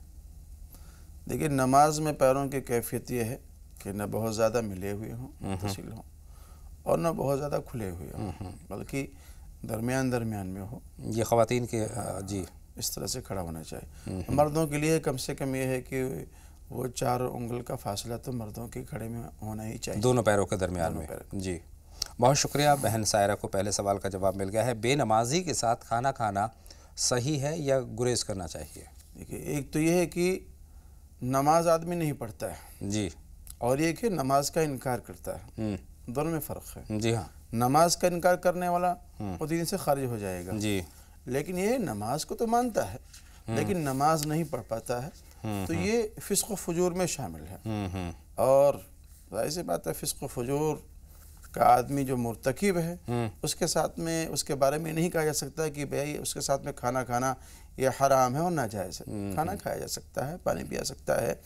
देखिए, नमाज में पैरों की कैफियत ये है कि न बहुत ज़्यादा मिले हुए हों, तसिल हों, और न बहुत ज़्यादा खुले हुए हों, बल्कि दरमियान में हो। ये ख़वातीन के जी इस तरह से खड़ा होना चाहिए। मर्दों के लिए कम से कम ये है कि वो 4 उंगल का फासला तो मर्दों के खड़े में होना ही चाहिए, दोनों पैरों के दरमियान में। जी, बहुत शुक्रिया बहन सायरा को पहले सवाल का जवाब मिल गया है। बेनमाजी के साथ खाना खाना सही है या गुरेज करना चाहिए? देखिए, एक तो ये है कि नमाज आदमी नहीं पढ़ता है जी, और एक है नमाज का इनकार करता है, दोनों में फ़र्क है। जी हाँ, नमाज का इनकार करने वाला वो दीन से खारिज हो जाएगा जी, लेकिन ये नमाज को तो मानता है लेकिन नमाज नहीं पढ़ पाता है, तो ये फ़िस्क़ व फ़ुजूर में शामिल है। और ज़ाहिर सी बात है, फ़िस्क़ व फ़ुजूर का आदमी जो मुर्तकिब है उसके साथ में, उसके बारे में नहीं कहा जा सकता कि भाई उसके साथ में खाना खाना ये हराम है और नाजायज़ है। खाना खाया जा सकता है, पानी पिया सकता है।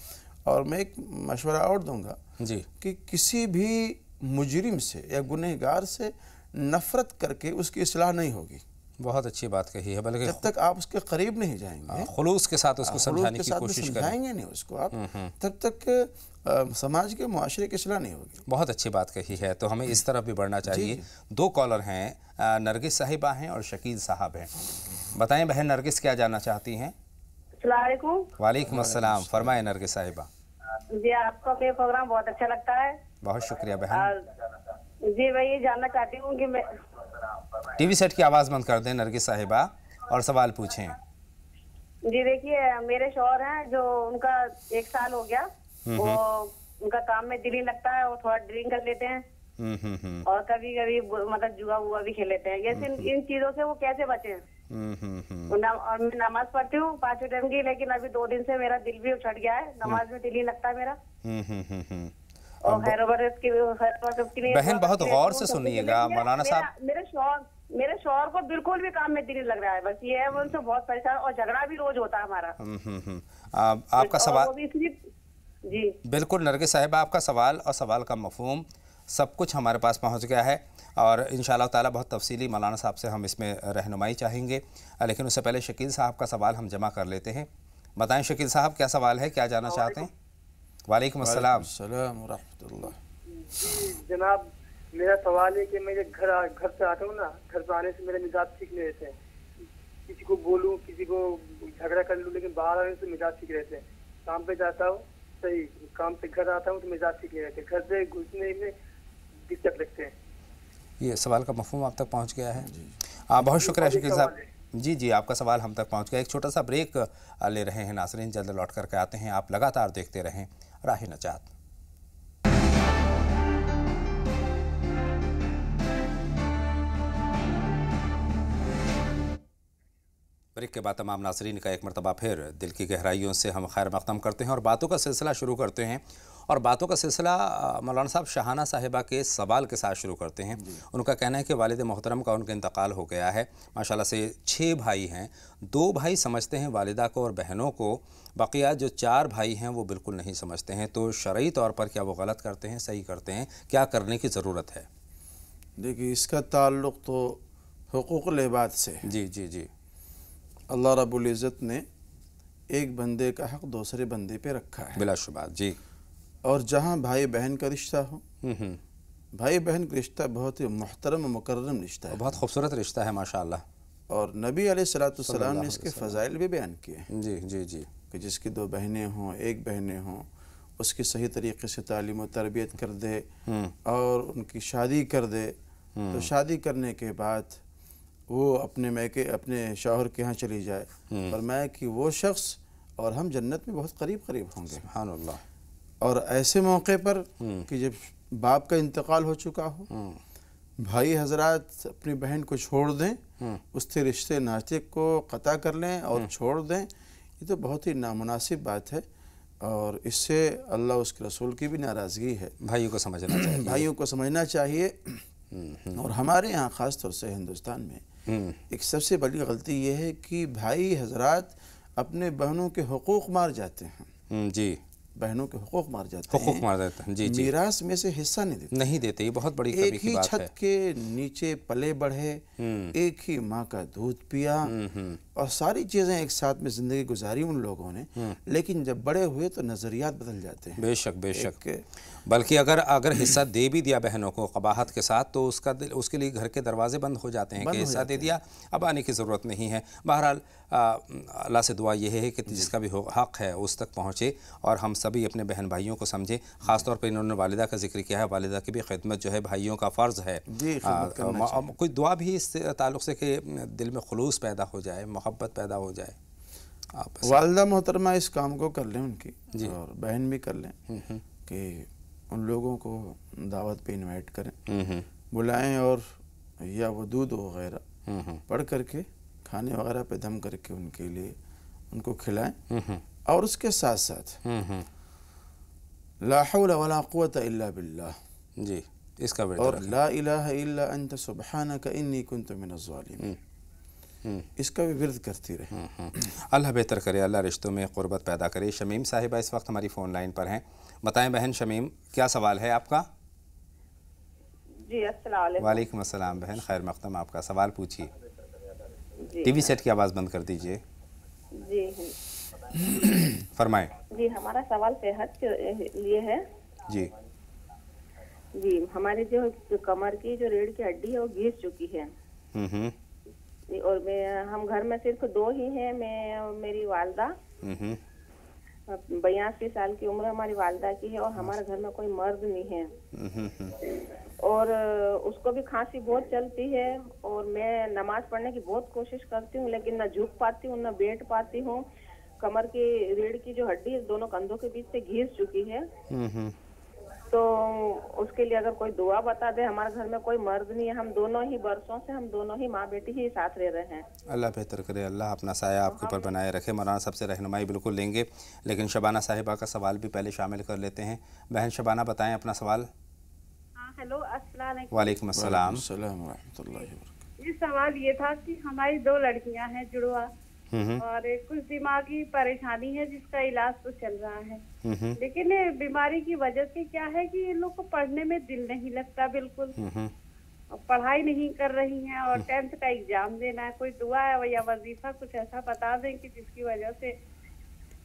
और मैं एक मशवरा और दूंगा जी कि किसी भी मुजरिम से या गुनहगार से नफ़रत करके उसकी इस्लाह नहीं होगी। बहुत अच्छी बात कही है, बल्कि जब तक आप उसके करीब नहीं जाएंगे, खुलूस के साथ उसको समझाने की कोशिश समझाएंगे नहीं उसको आप, तब तक समाज के मुआशरे की इस्लाह नहीं होगी। बहुत अच्छी बात कही है, तो हमें इस तरफ भी बढ़ना चाहिए। 2 कॉलर हैं, नरगिस साहिबा हैं और शकील साहब हैं। बताएं बहन नरगिस, क्या जानना चाहती हैं? वालेकुम अस्सलाम, फरमाएं नरगिस साहिबा। जी, आपका प्रोग्राम बहुत अच्छा लगता है। बहुत शुक्रिया बहन। जी, मैं ये जानना चाहती हूँ कि मैं टीवी सेट की आवाज़ बंद कर दें नरगिस साहिबा और सवाल पूछें। जी, देखिए, मेरे शौहर हैं जो उनका 1 साल हो गया, वो उनका काम में दिल नहीं लगता है, वो थोड़ा ड्रिंक कर लेते हैं और कभी कभी मतलब जुआ हुआ भी खेल लेते हैं। जैसे इन चीजों से वो कैसे बचे? और मैं नमाज पढ़ती हूँ 5 टाइम की, लेकिन अभी 2 दिन से मेरा दिल भी उछट गया है, नमाज में दिल नहीं लगता मेरा। और खैर बरकत की बहन बहुत गौर से सुनिएगा मौलाना साहब। मेरे शौहर को बिल्कुल भी काम में दिल नहीं लग रहा है, बस ये है, वो उनसे बहुत परेशान, और झगड़ा भी रोज होता है हमारा। आपका सवाल जी बिल्कुल नरगिस साहिबा, आपका सवाल और सवाल का मफहूम सब कुछ हमारे पास पहुंच गया है और इंशाअल्लाह ताला बहुत तफसीली मौलाना साहब से हम इसमें रहनुमाई चाहेंगे, लेकिन उससे पहले शकील साहब का सवाल हम जमा कर लेते हैं। बताएं शकील साहब, क्या सवाल है, क्या जानना चाहते हैं? वालेकुम अस्सलाम व रहमतुल्लाह। जनाब मेरा सवाल है कि मैं जब घर से आता हूँ ना, घर पे आने से मेरा मिजाज ठीक नहीं रहते हैं, किसी को बोलूँ किसी को झगड़ा कर लूँ, लेकिन बाहर आने से मिजाज ठीक रहते हैं। काम पे जाता हूँ सही, काम से घर आता हूँ तो मिजाज ठीक नहीं रहते, घर से घुसने में दिक्कत लगते हैं। ये सवाल का मफहूम आप तक पहुँच गया है? बहुत शुक्रिया शकील साहब। जी जी, आपका सवाल हम तक पहुँच गया। एक छोटा सा ब्रेक ले रहे हैं नाज़रीन, जल्द लौट करके आते हैं। आप लगातार देखते रहें राह नजात। ब्रेक के बाद तमाम नाज़रीन का एक मरतबा फिर दिल की गहराइयों से हम खैर मक़दम करते हैं और बातों का सिलसिला शुरू करते हैं। और बातों का सिलसिला मौलाना साहब शाहाना साहिबा के सवाल के साथ शुरू करते हैं। उनका कहना है कि वालिद मोहतरम का उनका इंतकाल हो गया है। माशाल्लाह से 6 भाई हैं, 2 भाई समझते हैं वालिदा को और बहनों को, बकिया जो 4 भाई हैं वो बिल्कुल नहीं समझते हैं। तो शरई तौर पर क्या वो गलत करते हैं, सही करते हैं, क्या करने की ज़रूरत है? देखिए, इसका ताल्लुक़ तो हुकूक़ुल इबाद से। जी जी जी। अल्लाह रब्बुल इज़्ज़त ने एक बंदे का हक़ दूसरे बंदे पे रखा है बिलाशुबा जी। और जहाँ भाई बहन का रिश्ता हो, भाई बहन का रिश्ता बहुत ही मुहतरम मुकर्रम रिश्ता है, बहुत खूबसूरत रिश्ता है माशाअल्लाह। और नबी अलैहिस्सलाम ने इसके फ़ज़ाइल भी बयान किए हैं। जी जी जी। कि जिसकी 2 बहनें हों, 1 बहनें हों, उसकी सही तरीक़े से तालीम और तरबियत कर दे और उनकी शादी कर दे, तो शादी करने के बाद वो अपने मैके अपने शौहर के यहाँ चली जाए, फरमाया कि वो शख्स और हम जन्नत में बहुत करीब करीब होंगे। सुभानअल्लाह। और ऐसे मौके पर कि जब बाप का इंतकाल हो चुका हो, भाई हजरात अपनी बहन को छोड़ दें, उसके रिश्ते नाते को क़ता कर लें और छोड़ दें, ये तो बहुत ही नामुनासिब बात है और इससे अल्लाह उसके रसूल की भी नाराज़गी है। भाइयों को समझना चाहिए, भाइयों को समझना चाहिए। और हमारे यहाँ ख़ास तौर से हिंदुस्तान में एक सबसे बड़ी गलती ये है कि भाई हजरात अपने बहनों के हुकूक मार जाते हैं। जी, बहनों के हुकूक मार जाते हैं, जी जी। मीरास में से हिस्सा नहीं देते। ये बहुत बड़ी एक ही छत के नीचे पले बढ़े, एक ही माँ का दूध पिया और सारी चीज़ें एक साथ में ज़िंदगी गुजारी उन लोगों ने, लेकिन जब बड़े हुए तो नज़रियात बदल जाते हैं। बेशक बेशक। बल्कि अगर हिस्सा दे भी दिया बहनों को कबाहत के साथ, तो उसके लिए घर के दरवाजे बंद हो जाते हैं कि हिस्सा दे दिया, अब आने की ज़रूरत नहीं है। बहरहाल अल्लाह से दुआ यह है कि जिसका भी हक़ है उस तक पहुँचे और हम सभी अपने बहन भाइयों को समझें। ख़ास तौर पर इन्होंने वालिदा का जिक्र किया है, वालिदा की भी खिदमत जो है भाइयों का फ़र्ज़ है। कोई दुआ भी इस ताल्लुक़ से कि दिल में खुलूस पैदा हो जाए, मोहब्बत पैदा हो जाए। वालिदा मोहतरमा इस काम को कर लें उनकी, और बहन भी कर लें कि उन लोगों को दावत पे इनवाइट करें, बुलाएं और या वो दूध वगैरह पढ़ करके खाने वगैरह पे दम करके उनके लिए उनको खिलाएं। और उसके साथ साथ ला हौला वला कुव्वता इल्ला बिल्लाह जी, इसका और ला इलाहा इल्ला अंत सुब्हानका इन्नी कुन्तु मिनज़ ज़ालिमीन, इसका भी विर्द करती रहे। अल्लाह बेहतर करे, अल्लाह रिश्तों में क़ुर्बत पैदा करे। शमीम साहिबा इस वक्त हमारी फ़ोन लाइन पर हैं। बताएं बहन शमीम, क्या सवाल है आपका? जी अस्सलाम वालेकुम। वालेकुम अस्सलाम बहन, खैर मक़दम, आपका सवाल पूछिए। टीवी सेट की आवाज़ बंद कर दीजिए। जी फरमाएं। जी, हमारा सवाल सेहत के लिए है। जी जी, हमारी जो कमर की जो रीढ़ की हड्डी है वो घिस चुकी है। और हम घर में सिर्फ 2 ही हैं, मैं और मेरी वालदा। 82 साल की उम्र हमारी वालदा की है और हमारे घर में कोई मर्द नहीं है। और उसको भी खांसी बहुत चलती है और मैं नमाज पढ़ने की बहुत कोशिश करती हूँ, लेकिन न झुक पाती हूँ न बैठ पाती हूँ। कमर की रीढ़ की जो हड्डी है दोनों कंधों के बीच से घिस चुकी है तो उसके लिए अगर कोई दुआ बता दे। हमारे घर में कोई मर्द नहीं है, हम दोनों ही बरसों से हम दोनों ही माँ बेटी ही साथ रह रहे हैं। अल्लाह बेहतर करे, अल्लाह अपना साया आपके ऊपर बनाए रखे। मौलाना साहब से रहनुमाई बिल्कुल लेंगे, लेकिन शबाना साहिबा का सवाल भी पहले शामिल कर लेते हैं। बहन शबाना बताएं अपना सवाल। हेलो, अस्सलाम वालेकुम। वालेकुम अस्सलाम। ये सवाल ये था कि हमारी 2 लड़कियां हैं जुड़वा, और कुछ दिमागी परेशानी है जिसका इलाज तो चल रहा है, लेकिन बीमारी की वजह से क्या है कि इन लोग को पढ़ने में दिल नहीं लगता बिल्कुल, पढ़ाई नहीं कर रही हैं, और 10th का एग्जाम देना है। कोई दुआ है या वजीफा कुछ ऐसा बता दें कि जिसकी वजह से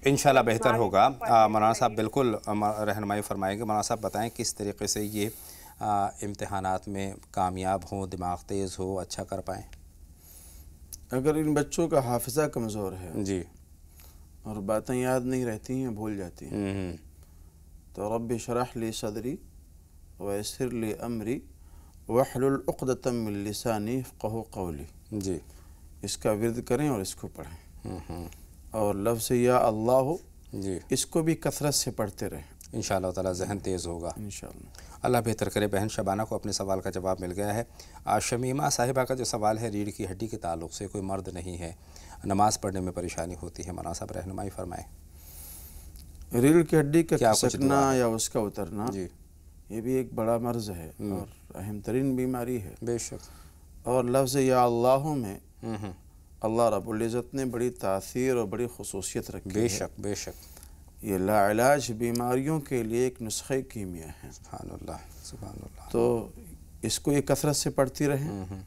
इंशाल्लाह बेहतर होगा। मौलाना साहब बिल्कुल रहनुमाई फरमाएंगे। मौलाना साहब बताएं किस तरीके से ये इम्तिहानात में कामयाब हों, दिमाग तेज़ हो, अच्छा कर पाएँ। अगर इन बच्चों का हाफिज़ा कमज़ोर है जी, और बातें याद नहीं रहती हैं, भूल जाती हैं, तो रब्बि शरह ली सदरी वयस्सिर ली अमरी वहलुल उक़दतम मिन लिसानी यफ़क़हू क़ौली जी, इसका विर्द करें और इसको पढ़ें। और लफ्ज़ या अल्लाह जी, इसको भी कसरत से पढ़ते रहें, इंशाअल्लाह ताला जहन तेज़ होगा इंशाअल्लाह। अल्लाह बेहतर करे। बहन शबाना को अपने सवाल का जवाब मिल गया है। शमीमा साहिबा का जो सवाल है रीढ़ की हड्डी के ताल्लुक़ से, कोई मर्द नहीं है, नमाज़ पढ़ने में परेशानी होती है, मौलाना साहब रहनुमाई फरमाएँ। रीढ़ की हड्डी का खिसकना या उसका उतरना जी, ये भी एक बड़ा मर्ज़ है और अहम तरीन बीमारी है बेशक। और लफ्ज़ या अल्लाह में अल्लाह रब्बुल इज़्ज़त ने बड़ी तासीर और बड़ी खुसूसियत रखी है। बेशक बेशक, ये लाइलाज बीमारियों के लिए एक नुस्खे कीमिया है। सुभानअल्लाह सुभानअल्लाह। तो इसको ये कसरत से पढ़ती रहें।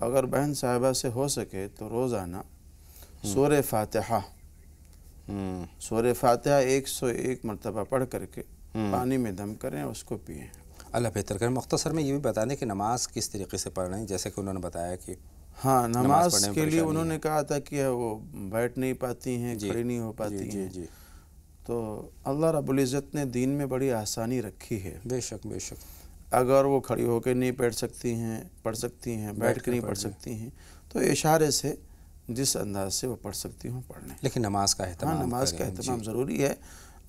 अगर बहन साहिबा से हो सके तो रोज़ाना सूरह फातिहा 101 मरतबा पढ़ करके पानी में दम करें, उसको पिएँ। अल्लाह बेहतर करें। मुख्तसर में ये भी बता दें कि नमाज किस तरीके से पढ़ रहे हैं, जैसे कि उन्होंने बताया कि हाँ, नमाज के लिए उन्होंने कहा था कि वो बैठ नहीं पाती हैं, खड़ी नहीं हो पाती हैं। जी, तो अल्लाह रब्बुल इज़्ज़त ने दीन में बड़ी आसानी रखी है। बेशक बेशक। अगर वो खड़ी होकर नहीं पढ़ सकती हैं, बैठ कर नहीं पढ़ सकती हैं, तो इशारे से जिस अंदाज से वो पढ़ सकती हूँ पढ़ लें। लेकिन नमाज का एहतमाम, हाँ, नमाज का एहतमाम ज़रूरी है।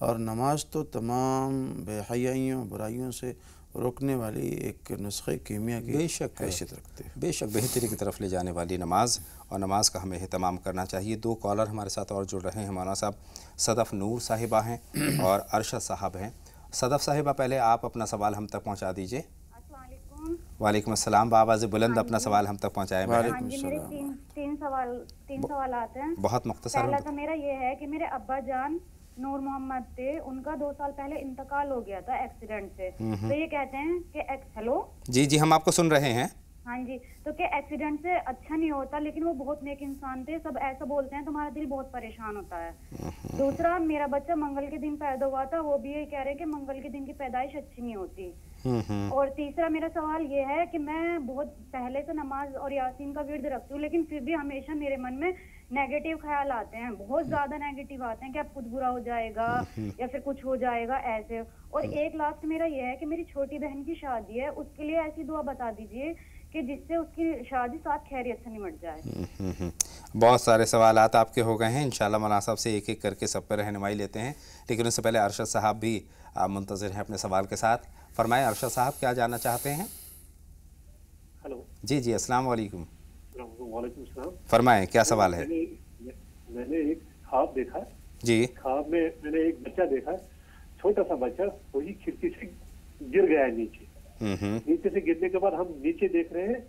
और नमाज तो तमाम बेहयाइयों बुराइयों से रोकने वाली एक नुस्खे कीमिया की हैसियत रखते हैं। बेशक बेहतरी की तरफ ले जाने वाली नमाज, और नमाज का हमें एहतमाम करना चाहिए। 2 कॉलर हमारे साथ और जुड़ रहे हैं। मौलाना साहब सदफ़ नूर साहिबा हैं और अरशद साहब हैं। सदफ़ साहिबा, पहले आप अपना सवाल हम तक पहुँचा दीजिए। वालेकुम अस्सलाम। बाबाज़ बुलंद अपना सवाल हम तक पहुँचाएँ। मेरे तीन सवाल आते हैं। बहुत मुख्तसर। पहला तो मेरा ये है कि मेरे अब्बा जान नूर मोहम्मद थे, उनका 2 साल पहले इंतकाल हो गया था एक्सीडेंट से। तो ये कहते हैं कि हेलो जी जी, हम आपको सुन रहे हैं। हाँ जी, तो क्या एक्सीडेंट से अच्छा नहीं होता, लेकिन वो बहुत नेक इंसान थे, सब ऐसा बोलते हैं, तुम्हारा दिल बहुत परेशान होता है। दूसरा, मेरा बच्चा मंगल के दिन पैदा हुआ था, वो भी ये कह रहे हैं कि मंगल के दिन की पैदाइश अच्छी नहीं होती। और तीसरा मेरा सवाल ये है कि मैं बहुत पहले से नमाज और यासीन का विर्द रखती हूँ, लेकिन फिर भी हमेशा मेरे मन में नेगेटिव ख्याल आते हैं, बहुत ज्यादा नेगेटिव आते हैं कि अब कुछ बुरा हो जाएगा या फिर कुछ हो जाएगा ऐसे। और एक लास्ट मेरा ये है कि मेरी छोटी बहन की शादी है, उसके लिए ऐसी दुआ बता दीजिए कि जिससे उसकी शादी साथ खैरियत से निमट जाए। बहुत सारे सवालात आपके हो गए हैं। इंशाल्लाह मौलाना साहब से एक एक करके सब पर रहनुमाई लेते हैं, लेकिन उससे पहले अरशद साहब भी मुंतज़िर हैं अपने सवाल के साथ। फरमाएं अरशद साहब, क्या जानना चाहते हैं? हेलो जी जी, अस्सलाम वालेकुम। वालेकुम सलाम। फरमाएं, क्या सवाल है? मैंने एक ख्वाब देखा जी। ख्वाब में मैंने एक बच्चा देखा, छोटा सा बच्चा, वही खिड़की से गिर गया है नीचे। नीचे से गिरने के बाद हम नीचे देख रहे हैं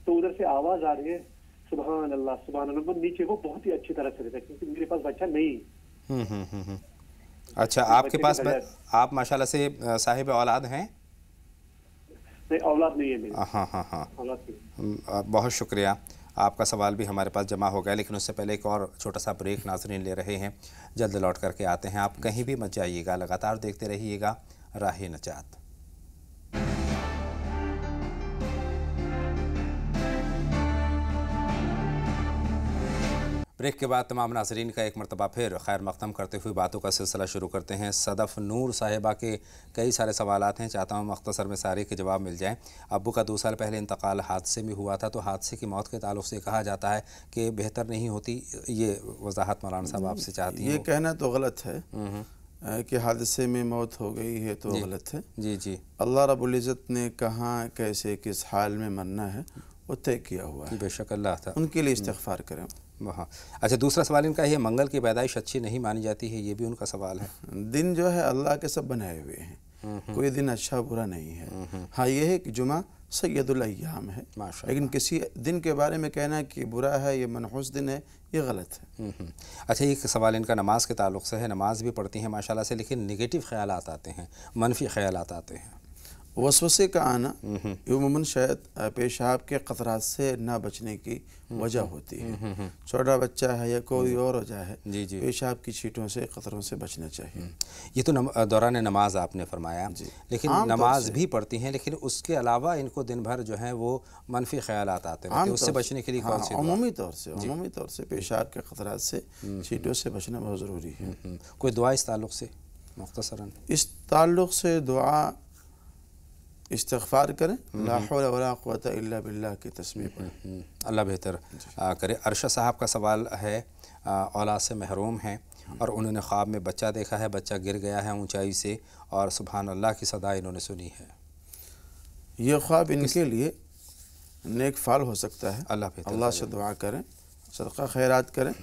तो उधर से आवाज आ रही है, सुभान अल्लाह सुभान अल्लाह। नीचे वो बहुत ही अच्छी तरह से रहता है, क्योंकि मेरे पास बच्चा नहीं। अच्छा, आपके पास आप माशाल्लाह से साहिब औलाद हैं? नहीं, औलाद नहीं है मेरी। हाँ हाँ हाँ, औलाद नहीं। बहुत शुक्रिया। आपका सवाल भी हमारे पास जमा हो गया, लेकिन उससे पहले एक और छोटा सा ब्रेक नाज़रीन ले रहे हैं, जल्द लौट करके आते हैं। आप कहीं भी मत जाइएगा, लगातार देखते रहिएगा राह नजात। ब्रेक के बाद तमाम नाज़रीन का एक मरतबा फिर खैर मक़दम करते हुए बातों का सिलसिला शुरू करते हैं। सदफ़ नूर साहिबा के कई सारे सवालात हैं, चाहता हूँ मुख्तसर में सारे के जवाब मिल जाएं। अब्बू का 2 साल पहले इंतकाल हादसे में हुआ था, तो हादसे की मौत के ताल्लुक़ से कहा जाता है कि बेहतर नहीं होती, ये वजाहत मौलाना साहब आपसे चाहती हैं। ये कहना तो गलत है। کہ حادثے میں موت ہو گئی ہے تو غلط ہے. جی جی. اللہ رب العزت نے کہاں کیسے کس حال میں مرنا ہے وہ طے کیا ہوا ہے. بے شک اللہ تھا. ان کے لیے استغفار کریں. وہاں اچھا دوسرا سوال ان کا یہ منگل کی پیدائش اچھی نہیں مانی جاتی ہے، یہ بھی ان کا سوال ہے. دن جو ہے اللہ کے سب بنائے ہوئے ہیں، کوئی دن اچھا برا نہیں ہے. ہاں یہ ہے کہ جمعہ سید الایام ہے، لیکن کسی دن کے بارے میں کہنا کہ برا ہے یہ منحوس دن ہے یہ غلط ہے. اچھا ایک سوال ان کا نماز کے تعلق سے ہے. نماز بھی پڑھتی ہیں ماشاءاللہ سے، لیکن نگیٹو خیالات آتے ہیں، منفی خیالات آتے ہیں. وسوسے کا آنا عموماً شاید پیشاب کے قطرات سے نہ بچنے کی وجہ ہوتی ہے. چھوٹا بچہ ہے یا کوئی اور وجہ ہے، پیشاب کی چھینٹوں سے قطروں سے بچنا چاہیے. یہ تو دوران نماز آپ نے فرمایا، لیکن نماز بھی پڑھتی ہیں لیکن اس کے علاوہ ان کو دن بھر جو ہیں وہ منفی خیالات آتے ہیں، اس سے بچنے کے لیے کون سی؟ عمومی طور سے پیشاب کے قطرات سے چھینٹوں سے بچنا بہت ضروری ہے. کوئی دعا اس تعلق سے مختصراً؟ اس تعلق سے دعا استغفار کریں، لا حول ولا قوت الا باللہ کی تسبیح پڑھیں. اللہ بہتر کرے. ارشد صاحب کا سوال ہے، اولاد سے محروم ہیں اور انہوں نے خواب میں بچہ دیکھا ہے، بچہ گر گیا ہے اونچائی سے اور سبحان اللہ کی صدا انہوں نے سنی ہے. یہ خواب ان کے لیے نیک فال ہو سکتا ہے. اللہ سے دعا کریں، صدقہ خیرات کریں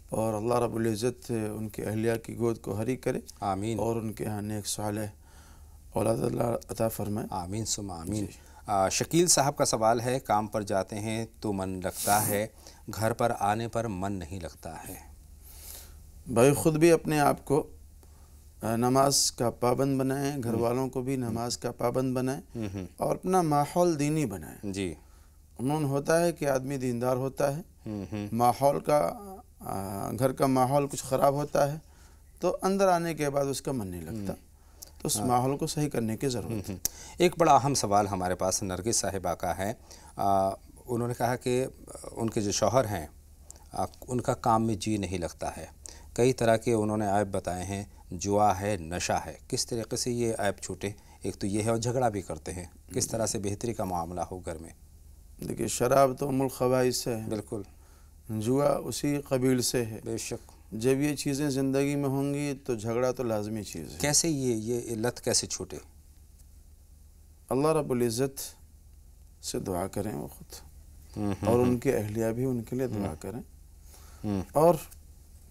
اور اللہ رب العزت ان کے اہلیہ کی گود کو ہری کرے. آمین. اور ان کے ہاں نیک صالح اولاد اللہ عطا فرمائے. آمین ثم آمین. شکیل صاحب کا سوال ہے، کام پر جاتے ہیں تو من لگتا ہے، گھر پر آنے پر من نہیں لگتا ہے. بھائی خود بھی اپنے آپ کو نماز کا پابند بنائیں، گھر والوں کو بھی نماز کا پابند بنائیں اور اپنا ماحول دینی بنائیں. جی. عموماً ہوتا ہے کہ آدمی دیندار ہوتا ہے، ماحول کا گھر کا ماحول کچھ خراب ہوتا ہے تو اندر آنے کے بعد اس کا من نہیں لگتا، تو اس ماحول کو صحیح کرنے کی ضرورت ہے. ایک بڑا اہم سوال ہمارے پاس نرگس صاحبہ کا ہے. انہوں نے کہا کہ ان کے جو شوہر ہیں ان کا کام میں جی نہیں لگتا ہے. کئی طرح کے انہوں نے عیب بتائے ہیں، جوا ہے، نشہ ہے. کس طریقے سے یہ عیب چھوٹے؟ ایک تو یہ ہے اور جھگڑا بھی کرتے ہیں. کس طرح سے بہتری کا معاملہ ہو گھر میں؟ دیکھیے شراب تو ام الخبائث سے ہے، بالکل. جوا اسی قبیل سے ہے. بے شک. جب یہ چیزیں زندگی میں ہوں گی تو جھگڑا تو لازمی چیز ہے. کیسے یہ لت کیسے چھوٹے؟ اللہ رب العزت سے دعا کریں وہ خود، اور ان کے اہلیہ بھی ان کے لیے دعا کریں. اور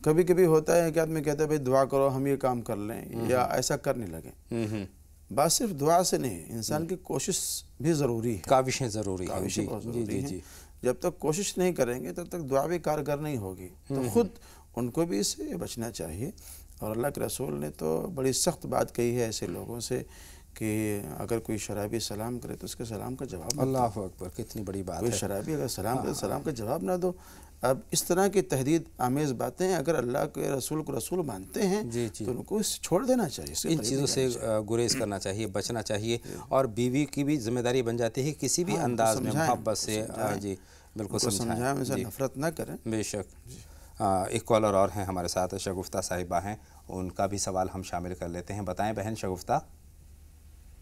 کبھی کبھی ہوتا ہے کہ آدمی کہتا ہے بھائی دعا کرو ہم یہ کام کر لیں یا ایسا کرنے لگیں. بات صرف دعا سے نہیں، انسان کی کوشش بھی ضروری ہے. کاوشیں ضروری ہیں. کاوشیں بہت ضروری ہیں. جب تک کوشش نہیں کریں گے تب تک دعا بھی کارگر نہیں ہوگی. تو خود ان کو بھی اس سے بچنا چاہیے. اور اللہ کے رسول نے تو بڑی سخت بات کہی ہے ایسے لوگوں سے کہ اگر کوئی شرابی سلام کرے تو اس کے سلام کا جواب نہ دو. اللہ اکبر، کتنی بڑی بات ہے. کوئی شرابی اگر سلام کرے سلام کا جواب نہ دو. اب اس طرح کی تہدید آمیز باتیں اگر اللہ کے رسول کو رسول مانتے ہیں تو ان کو چھوڑ دینا چاہیے. ان چیزوں سے گریز کرنا چاہیے، بچنا چاہیے. اور بیوی کی بھی ذمہ داری بن جاتی ہے کسی بھی انداز میں محبت سے. جی بالکل سمجھائیں، ان سے نفرت نہ کریں. بے شک. ایک کالر اور ہیں ہمارے ساتھ، شگفتہ صاحبہ ہیں، ان کا بھی سوال ہم شامل کر لیتے ہیں. بتائیں بہن شگفتہ.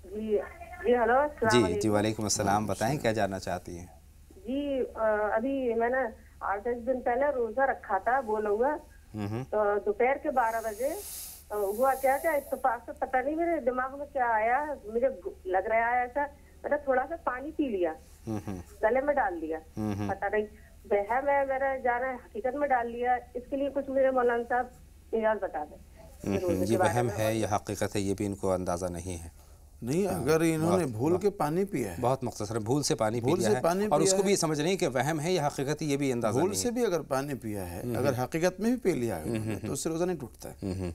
جی ہلو. جی جی وعلیکم السلام. بتائیں کیا جاننا چاہتی ہیں؟ جی ابھی میں نے 8-10 دن پہلے روزہ رکھا تھا بولا ہوا، تو دوپہر کے 12 بجے ہوا کیا اتفاق سے پتہ نہیں میرے دماغ میں کیا آیا، مجھے لگ رہا ہے ایسا، میں نے تھوڑا سا پانی پی لیا، گلے میں ڈال لیا، پتہ نہیں بہم ہے میرا جانا ہے حقیقت میں ڈال لیا. اس کے لیے کچھ میرے مولانا صاحب اجازت بتا دیں. یہ وہم ہے یا حقیقت ہے یہ بھی ان کو اندازہ نہیں ہے. نہیں اگر انہوں نے بھول کے پانی پیا ہے، بہت مختصر بھول سے پانی پی لیا ہے اور اس کو بھی سمجھ نہیں کہ وہم ہے یا حقیقت ہے، یہ بھی اندازہ نہیں ہے. بھول سے بھی اگر پانی پیا ہے، اگر حقیقت میں بھی پی لیا ہے تو اس سے روزہ نہیں ٹوٹتا ہے.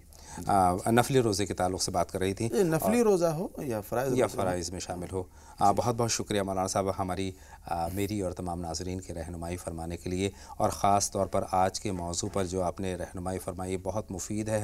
نفلی روزے کے تعلق سے بات کر رہی تھی. نفلی روزہ ہو یا فرائض میں شامل ہو. بہت بہت شکریہ مولانا صاحب میری اور تمام ناظرین کے رہنمائی فرمانے کے لیے، اور خاص طور پر آج کے موضوع پر جو آپ نے رہنمائی فرمائی بہت مفید ہے.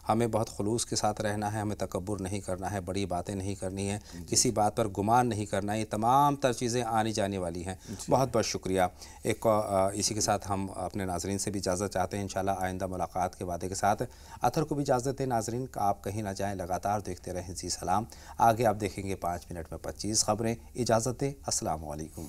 ہمیں بہت خلوص کے ساتھ رہنا ہے، ہمیں تکبر نہیں کرنا ہے، بڑی باتیں نہیں کرنی ہیں، کسی بات پر گمان نہیں کرنا ہے. یہ تمام تر چیزیں آنی جانے والی ہیں. بہت بہت شکریہ. اسی کے ساتھ ہم اپنے ناظرین سے بھی اجازت چاہتے ہیں انشاءاللہ آئندہ ملاقات کے وعدے کے ساتھ. اطہر کو بھی اجازت دیں. ناظرین آپ کہیں نہ جائیں، لگاتار دیکھتے رہیں زی سلام. آگے آپ دیکھیں گے 5 منٹ میں 25 خبریں. اجازت دیں. السلام علیکم.